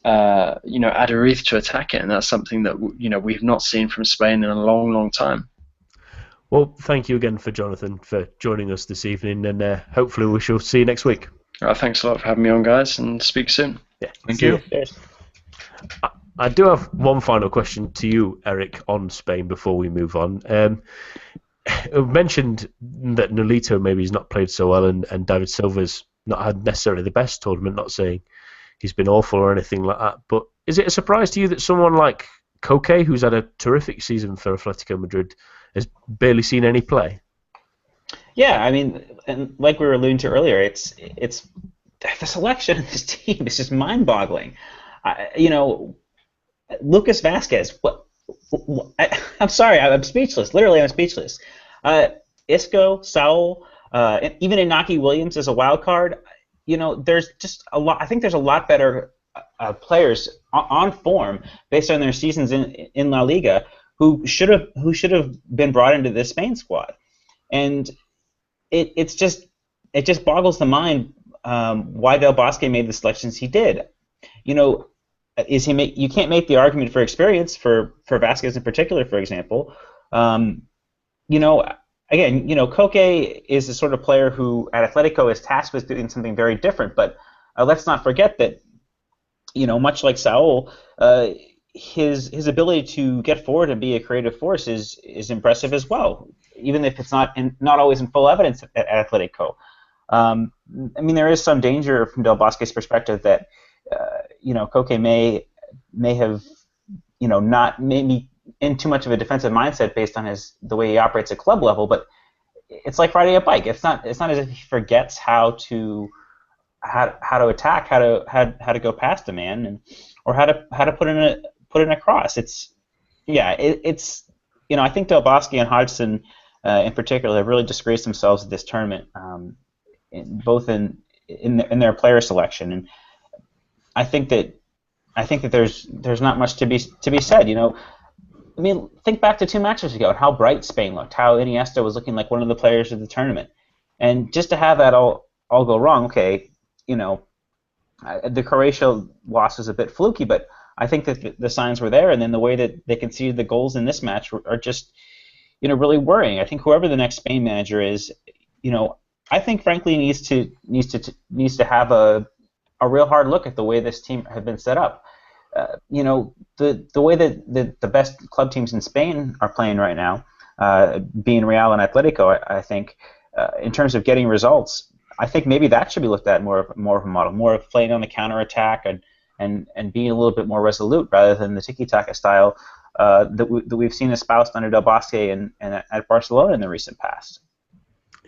Aduriz to attack it, and that's something that we've not seen from Spain in a long time. Well, thank you again for Jonathan for joining us this evening, and hopefully we shall see you next week. All right, thanks a lot for having me on, guys, and speak soon. Yeah, Thank you. I do have one final question to you, Eric, on Spain before we move on. I've mentioned that Nolito maybe he's not played so well, and David Silva's not had necessarily the best tournament. Not saying he's been awful or anything like that, but is it a surprise to you that someone like Koke, who's had a terrific season for Atletico Madrid, has barely seen any play? Yeah, I mean, and like we were alluding to earlier, it's the selection of this team is just mind-boggling. Lucas Vasquez. I'm sorry, I'm speechless. Literally, I'm speechless. Isco, Saul, even Inaki Williams is a wild card. There's just a lot. I think there's a lot better players on form based on their seasons in La Liga who should have been brought into this Spain squad, and it just boggles the mind why Del Bosque made the selections he did. You can't make the argument for experience for Vasquez in particular, for example. Again, Koke is the sort of player who at Atletico is tasked with doing something very different. But let's not forget that, much like Saul, his ability to get forward and be a creative force is impressive as well, even if it's not always in full evidence at Atletico. There is some danger from Del Bosque's perspective that Koke may have not maybe in too much of a defensive mindset based on the way he operates at club level, but it's like riding a bike. It's not as if he forgets how to attack, how to go past a man, or how to put in a cross. I think Del Bosque and Hodgson in particular have really disgraced themselves at this tournament, both in their player selection, and I think that there's not much to be said. Think back to 2 matches ago and how bright Spain looked, how Iniesta was looking like one of the players of the tournament, and just to have that all go wrong. Okay, the Croatia loss was a bit fluky, but I think that the signs were there, and then the way that they conceded the goals in this match are just really worrying. I think whoever the next Spain manager is, I think frankly needs to have a real hard look at the way this team have been set up. The way that the best club teams in Spain are playing right now, being Real and Atletico, I think, in terms of getting results, I think maybe that should be looked at more of a model, more of playing on the counter attack and being a little bit more resolute rather than the tiki-taka style that we've seen espoused under Del Bosque and at Barcelona in the recent past.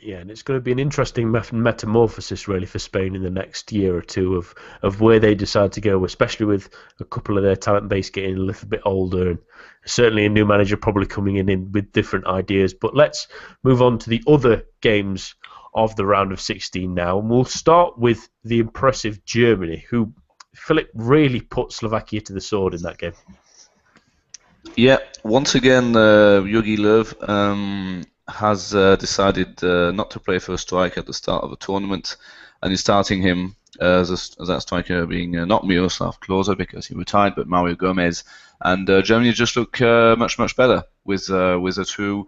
Yeah, and it's going to be an interesting metamorphosis really for Spain in the next year or two of where they decide to go, especially with a couple of their talent base getting a little bit older, and certainly a new manager probably coming in with different ideas. But let's move on to the other games of the round of 16 now, and we'll start with the impressive Germany, who Philip really put Slovakia to the sword in that game. Yeah, once again, Jogi Löw has decided not to play for a striker at the start of a tournament, and he's starting him as that striker being not Miroslav Klose because he retired, but Mario Gomez. And Germany just look much better with a true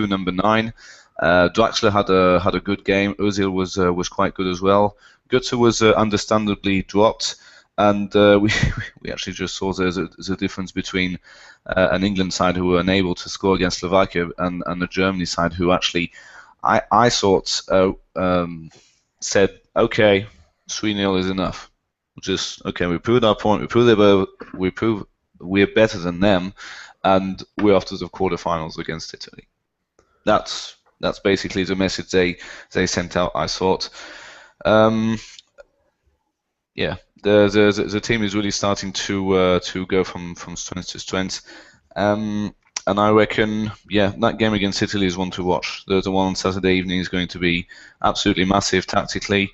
number 9. Draxler had a good game. Özil was quite good as well. Götze was understandably dropped, and we actually just saw there's a difference between an England side who were unable to score against Slovakia and the Germany side who actually I thought said, okay, 3-0 is enough. Just okay, we proved our point. We proved we're better than them, and we're off to the quarterfinals against Italy. That's basically the message they sent out, I thought. Yeah, the team is really starting to go from strength to strength, and I reckon, yeah, that game against Italy is one to watch. The one on Saturday evening is going to be absolutely massive tactically.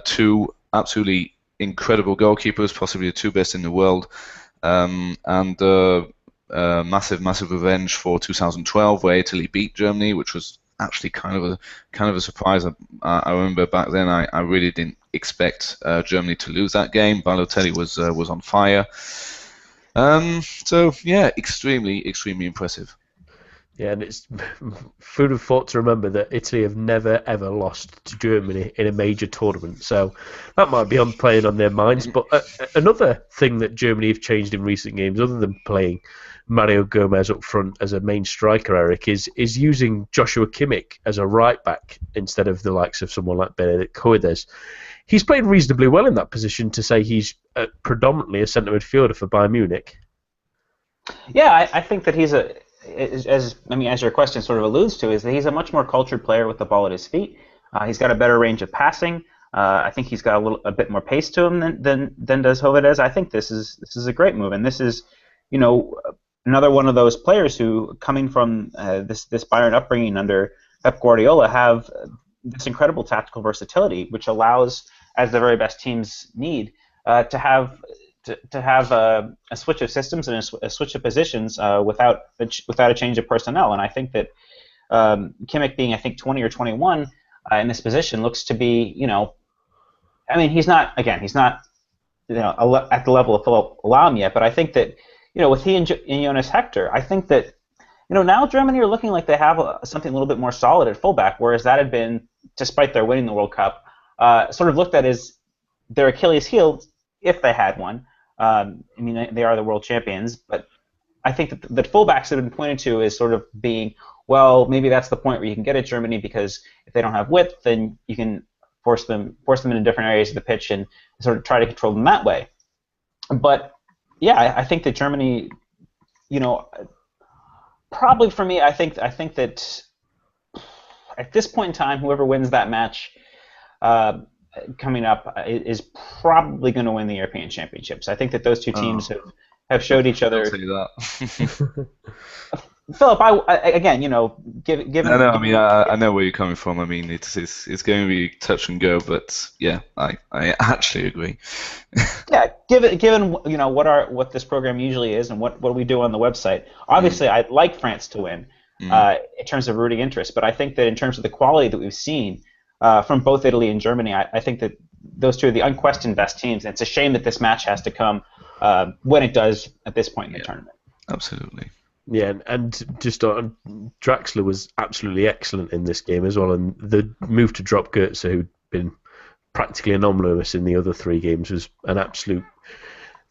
2 absolutely incredible goalkeepers, possibly the 2 best in the world, and massive revenge for 2012, where Italy beat Germany, which was actually kind of a surprise. I remember back then I really didn't expect Germany to lose that game. Balotelli was on fire. So yeah, extremely impressive. Yeah, and it's food of thought to remember that Italy have never ever lost to Germany in a major tournament. So that might be playing on their minds. But another thing that Germany have changed in recent games, other than playing Mario Gomez up front as a main striker, Eric, is using Joshua Kimmich as a right back instead of the likes of someone like Benedict Koides. He's played reasonably well in that position to say he's predominantly a centre midfielder for Bayern Munich. Yeah, I think that he's as your question sort of alludes to, is that he's a much more cultured player with the ball at his feet. He's got a better range of passing. I think he's got a bit more pace to him than does Hovedez. I think this is a great move, and this is, another one of those players who, coming from this Bayern upbringing under Pep Guardiola, have this incredible tactical versatility, which allows, as the very best teams need, to have a switch of systems and a switch of positions without a change of personnel. And I think that Kimmich, being I think 20 or 21 in this position, looks to be, he's not at the level of Philipp Lahm yet, but I think that with he and Jonas Hector, I think that now Germany are looking like they have something a little bit more solid at fullback, whereas that had been, despite their winning the World Cup, sort of looked at as their Achilles heel if they had one. They are the world champions, but I think that fullbacks have been pointed to as sort of being, well, maybe that's the point where you can get at Germany, because if they don't have width, then you can force them into different areas of the pitch and sort of try to control them that way. But yeah, I think that Germany, probably for me, I think that at this point in time, whoever wins that match coming up is probably going to win the European Championships. I think that those two teams have showed each other. I'll tell you that. Philip, given. I know where you're coming from. I mean, it's going to be touch and go, but yeah, I actually agree. Yeah, given what this program usually is and what we do on the website. Obviously, I'd like France to win in terms of rooting interest, but I think that in terms of the quality that we've seen from both Italy and Germany, I think that those two are the unquestioned best teams. And it's a shame that this match has to come when it does at this point in the tournament. Absolutely. Yeah, and just Draxler was absolutely excellent in this game as well, and the move to drop Goetze, who'd been practically anomalous in the other three games, was the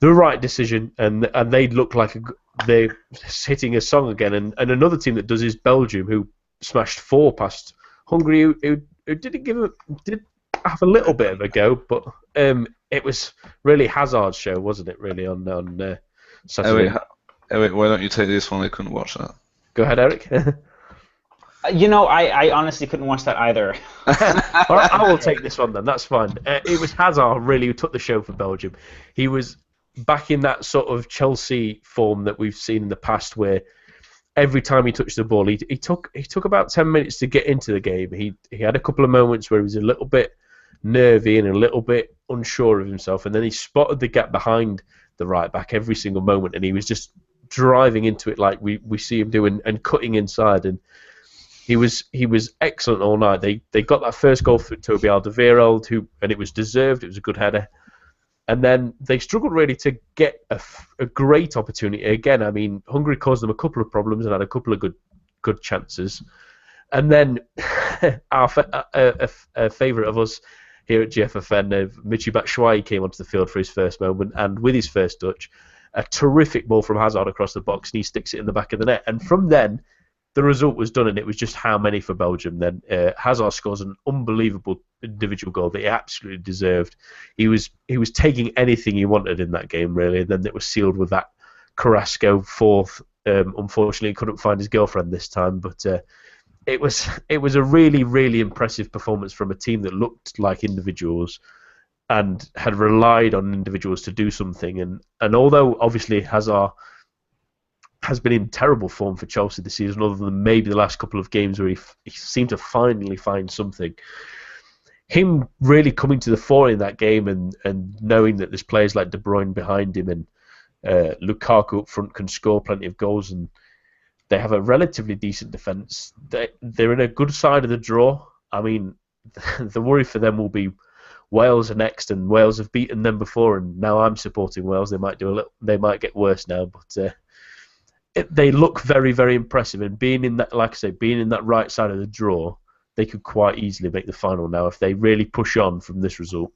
right decision, and they look like they're hitting a song again. And another team that does is Belgium, who smashed 4 past Hungary, who did have a little bit of a go, but it was really Hazard's show, wasn't it? Really on Saturday. Eric, why don't you take this one? I couldn't watch that. Go ahead, Eric. I honestly couldn't watch that either. All right, I will take this one then. That's fine. It was Hazard really who took the show for Belgium. He was back in that sort of Chelsea form that we've seen in the past, where every time he touched the ball, he took about 10 minutes to get into the game. He had a couple of moments where he was a little bit nervy and a little bit unsure of himself, and then he spotted the gap behind the right back every single moment, and he was just driving into it like we see him do and cutting inside, and he was excellent all night. They got that first goal for Toby Alderweireld, and it was deserved. It was a good header, and then they struggled really to get a great opportunity again. I mean, Hungary caused them a couple of problems and had a couple of good chances, and then a favourite of us here at GFFN, Michy Batshuayi, came onto the field for his first moment, and with his first touch, a terrific ball from Hazard across the box, and he sticks it in the back of the net. And from then, the result was done, and it was just how many for Belgium then. Hazard scores an unbelievable individual goal that he absolutely deserved. He was taking anything he wanted in that game, really, and then it was sealed with that Carrasco fourth. Unfortunately, he couldn't find his girlfriend this time, but it was a really, really impressive performance from a team that looked like individuals and had relied on individuals to do something. And although obviously Hazard has been in terrible form for Chelsea this season, other than maybe the last couple of games where he seemed to finally find something, him really coming to the fore in that game and knowing that there's players like De Bruyne behind him and Lukaku up front can score plenty of goals, and they have a relatively decent defence. They're in a good side of the draw. I mean, the worry for them will be Wales are next, and Wales have beaten them before, and now I'm supporting Wales. They might They might get worse now, but they look very, very impressive. And being in that, like I say, being in that right side of the draw, they could quite easily make the final now if they really push on from this result.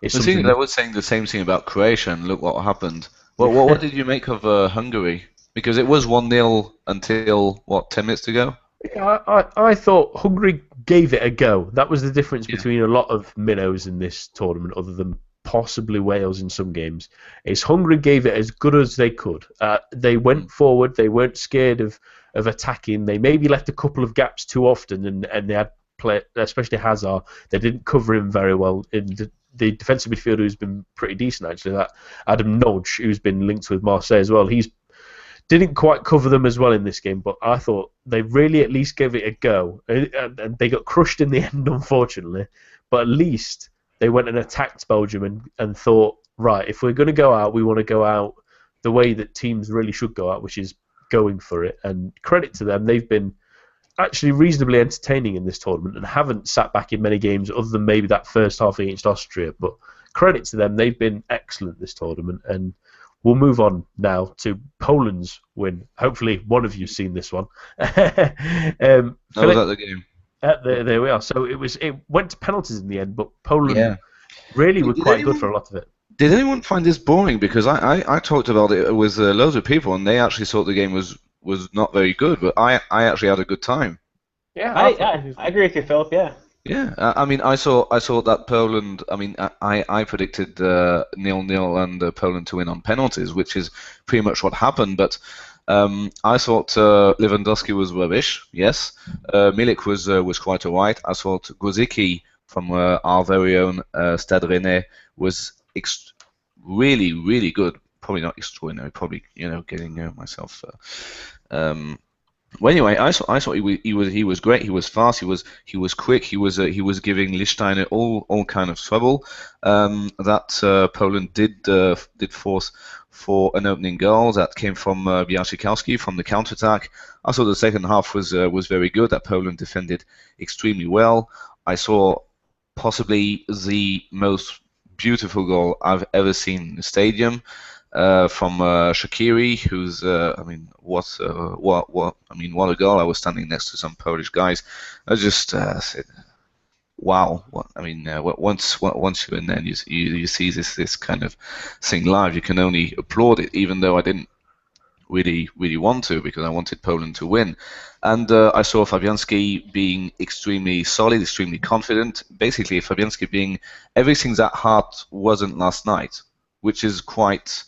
I think they were saying the same thing about Croatia, and look what happened. What did you make of Hungary? Because it was 1-0 until, 10 minutes to go? I thought Hungary gave it a go. That was the difference between a lot of minnows in this tournament, other than possibly Wales in some games, is Hungary gave it as good as they could. They went forward. They weren't scared of attacking. They maybe left a couple of gaps too often, and they had play, especially Hazard. They didn't cover him very well. The defensive midfielder who's been pretty decent, actually, that Adam Nodge, who's been linked with Marseille as well, he's didn't quite cover them as well in this game, but I thought they really at least gave it a go. And they got crushed in the end, unfortunately. But at least they went and attacked Belgium and thought, right, if we're going to go out, we want to go out the way that teams really should go out, which is going for it. And credit to them, they've been actually reasonably entertaining in this tournament and haven't sat back in many games other than maybe that first half against Austria. But credit to them, they've been excellent this tournament. And we'll move on now to Poland's win. Hopefully one of you's seen this one. I was at the game. There we are. So it went to penalties in the end, but Poland really were quite good for a lot of it. Did anyone find this boring? Because I talked about it with loads of people, and they actually thought the game was not very good, but I actually had a good time. Yeah, I agree with you, Philip. Yeah. Yeah, I mean, I saw that Poland. I mean, I predicted 0-0 and Poland to win on penalties, which is pretty much what happened. But I thought Lewandowski was rubbish. Yes, Milik was quite alright. I thought Gozicki from our very own Stade Rennais was really, really good. Probably not extraordinary. Probably getting myself. Well, anyway, I thought he was great. He was fast. He was quick. He was giving Lichtsteiner all kind of trouble. That Poland did force for an opening goal that came from Białkowski from the counterattack. I thought the second half was very good. That Poland defended extremely well. I saw possibly the most beautiful goal I've ever seen in the stadium. From Shaqiri, who's what a goal! I was standing next to some Polish guys. I just said, "Wow!" Once you're in there, and you see this kind of thing live, you can only applaud it. Even though I didn't really want to, because I wanted Poland to win. And I saw Fabianski being extremely solid, extremely confident. Basically, Fabianski being everything that Hart wasn't last night, which is quite,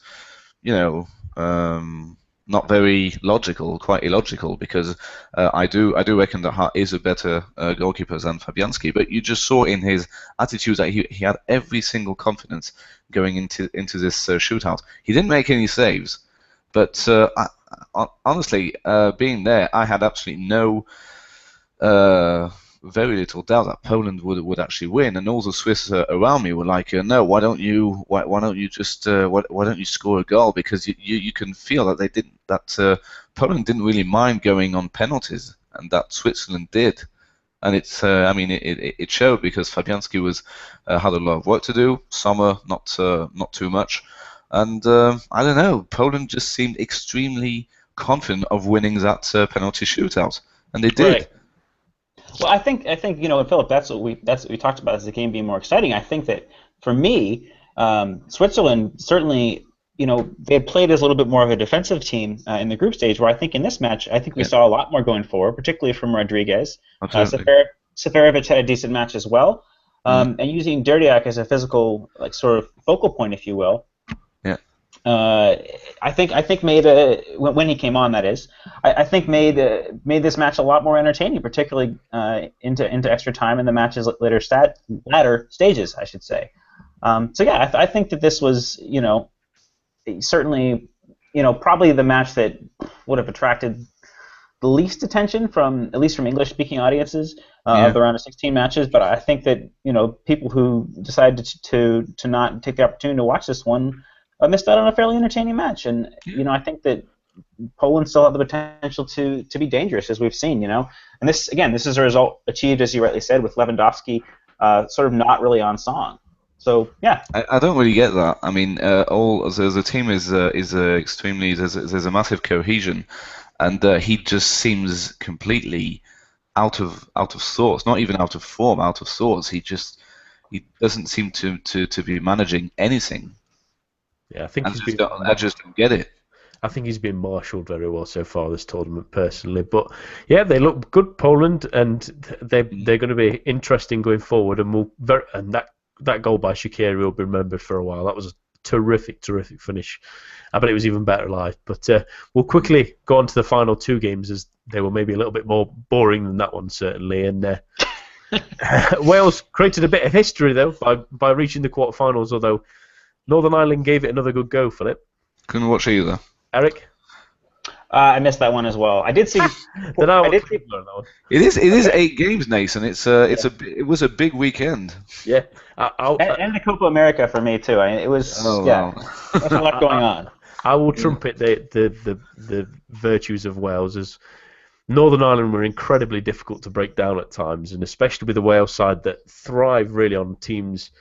not very logical, quite illogical, because I do reckon that Hart is a better goalkeeper than Fabianski. But you just saw in his attitude that he had every single confidence going into this shootout. He didn't make any saves, but honestly, being there, I had absolutely no. Very little doubt that Poland would actually win, and all the Swiss around me were like, "No, why don't you score a goal?" Because you can feel that Poland didn't really mind going on penalties, and that Switzerland did, and it's it showed, because Fabianski had a lot of work to do. Sommer not too much, and I don't know. Poland just seemed extremely confident of winning that penalty shootout, and they did. Right. Well, I think Philip, that's what we talked about, as the game being more exciting. I think that for me, Switzerland certainly, they had played as a little bit more of a defensive team in the group stage. Where I think in this match, I think we saw a lot more going forward, particularly from Rodriguez. Seferovic had a decent match as well, and using Derdiak as a physical, sort of focal point, if you will. I think made when he came on, that is, I think made this match a lot more entertaining, particularly into extra time in the match's latter stages, I should say. So yeah, I think that this was certainly probably the match that would have attracted the least attention at least from English-speaking audiences of the round of 16 matches. But I think that people who decided to not take the opportunity to watch this one missed out on a fairly entertaining match. And I think that Poland still have the potential to be dangerous, as we've seen. And this is a result achieved, as you rightly said, with Lewandowski sort of not really on song. So yeah, I don't really get that. I mean, the team is extremely there's a massive cohesion, and he just seems completely out of sorts. Not even out of form, out of sorts. He doesn't seem to be managing anything. Yeah, I think I just don't get it. I think he's been marshalled very well so far this tournament, personally. But yeah, they look good, Poland, and they're going to be interesting going forward. And that goal by Shaqiri will be remembered for a while. That was a terrific finish. I bet it was even better live. But we'll quickly go on to the final two games, as they were maybe a little bit more boring than that one, certainly. And Wales created a bit of history, though, by reaching the quarterfinals, although Northern Ireland gave it another good go, Philip. Couldn't watch either. Eric? I missed that one as well. I did see. It is 8 games, Nathan. It was a big weekend. Yeah, and the Copa America for me too. It was wow. There's a lot going on. I will trumpet the virtues of Wales, as Northern Ireland were incredibly difficult to break down at times, and especially with the Wales side that thrive really on teams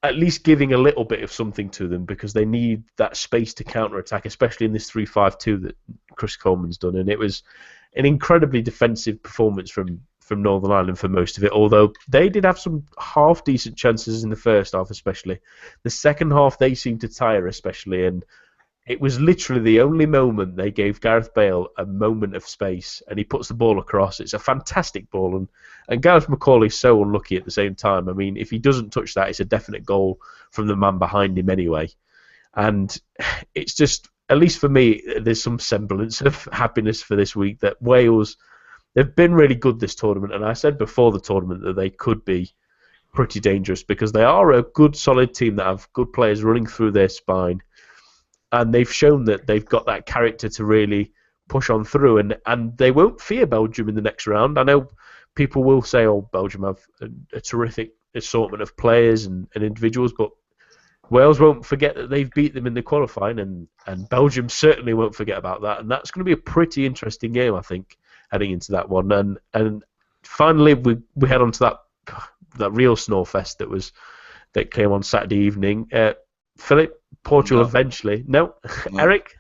at least giving a little bit of something to them, because they need that space to counter-attack, especially in this 3-5-2 that Chris Coleman's done. And it was an incredibly defensive performance from Northern Ireland for most of it, although they did have some half-decent chances in the first half especially. The second half they seemed to tire especially, and it was literally the only moment they gave Gareth Bale a moment of space, and he puts the ball across. It's a fantastic ball, and Gareth McCauley's so unlucky at the same time. I mean, if he doesn't touch that, it's a definite goal from the man behind him anyway. And it's just, at least for me, there's some semblance of happiness for this week that Wales, they've been really good this tournament, and I said before the tournament that they could be pretty dangerous, because they are a good, solid team that have good players running through their spine. And they've shown that they've got that character to really push on through, and they won't fear Belgium in the next round. I know people will say, oh, Belgium have a terrific assortment of players and individuals, but Wales won't forget that they've beat them in the qualifying, and Belgium certainly won't forget about that. And that's going to be a pretty interesting game, I think, heading into that one. And finally, we head on to that real snowfest that came on Saturday evening. Philip, Portugal eventually. No. Eric?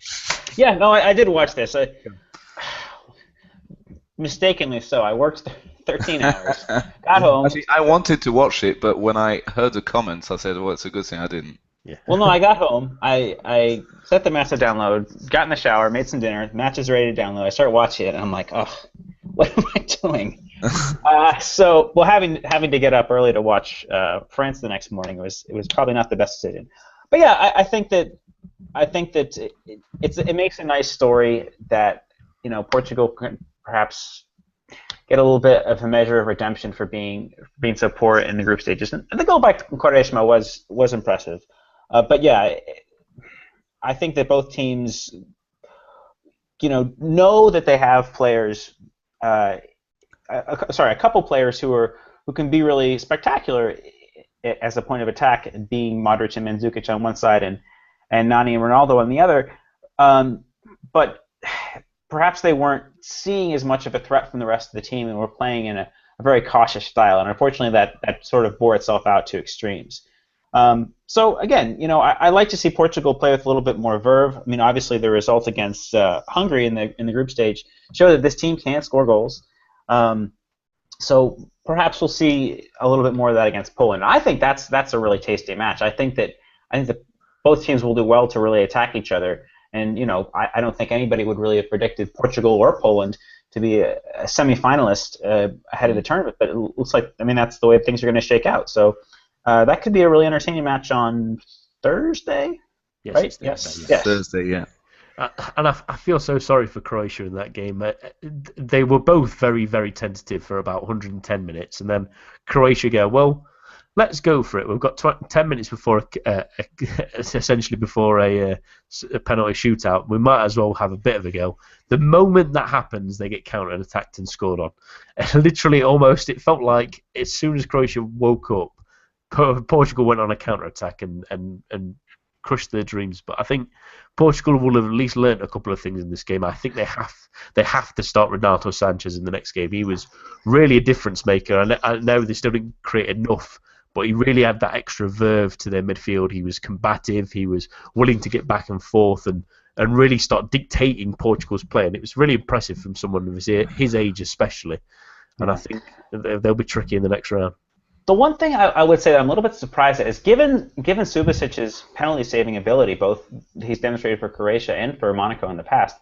Yeah, no, I did watch this. Mistakenly so. I worked 13 hours. Got home. Actually, I wanted to watch it, but when I heard the comments, I said, well, it's a good thing I didn't. Yeah. Well, no, I got home. I set the match to download, got in the shower, made some dinner, match is ready to download. I started watching it, and I'm like, oh, what am I doing? Having to get up early to watch France the next morning, it was probably not the best decision. But yeah, I think that it makes a nice story that Portugal can perhaps get a little bit of a measure of redemption for being so poor in the group stages. And the goal by Quaresma was impressive. But yeah, I think that both teams know that they have players. A couple players who can be really spectacular as a point of attack, being Modric and Mandzukic on one side and Nani and Ronaldo on the other. But perhaps they weren't seeing as much of a threat from the rest of the team and were playing in a very cautious style. And unfortunately, that sort of bore itself out to extremes. So again, I like to see Portugal play with a little bit more verve. I mean, obviously the result against Hungary in the group stage showed that this team can score goals. So perhaps we'll see a little bit more of that against Poland. I think that's a really tasty match. I think that both teams will do well to really attack each other. And I don't think anybody would really have predicted Portugal or Poland to be a semi-finalist ahead of the tournament. But it looks like that's the way things are going to shake out. So that could be a really entertaining match on Thursday. Yes, right? Yes. Thursday, yeah. And I feel so sorry for Croatia in that game. They were both very, very tentative for about 110 minutes, and then Croatia go, well, let's go for it. We've got 10 minutes before, essentially before a penalty shootout. We might as well have a bit of a go. The moment that happens, they get counter-attacked and scored on. And literally, almost, it felt like as soon as Croatia woke up, Portugal went on a counter-attack and crushed their dreams. But I think Portugal will have at least learnt a couple of things in this game. I think they have to start Renato Sanchez in the next game. He was really a difference maker. I know they still didn't create enough, but he really had that extra verve to their midfield. He was combative. He was willing to get back and forth and really start dictating Portugal's play. And it was really impressive from someone of his age especially. And I think they'll be tricky in the next round. The one thing I would say that I'm a little bit surprised at is given Subasic's penalty-saving ability, both he's demonstrated for Croatia and for Monaco in the past,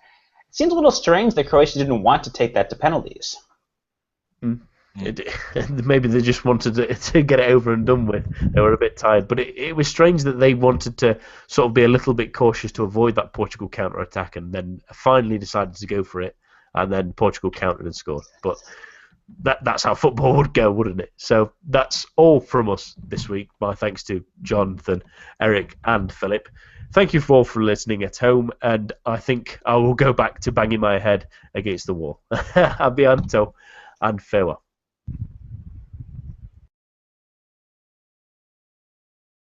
it seems a little strange that Croatia didn't want to take that to penalties. Maybe they just wanted to get it over and done with. They were a bit tired. But it was strange that they wanted to sort of be a little bit cautious to avoid that Portugal counter-attack and then finally decided to go for it. And then Portugal countered and scored. But that's how football would go, wouldn't it? So that's all from us this week. My thanks to Jonathan, Eric, and Philip. Thank you all for listening at home, and I think I will go back to banging my head against the wall. A bientôt, and farewell.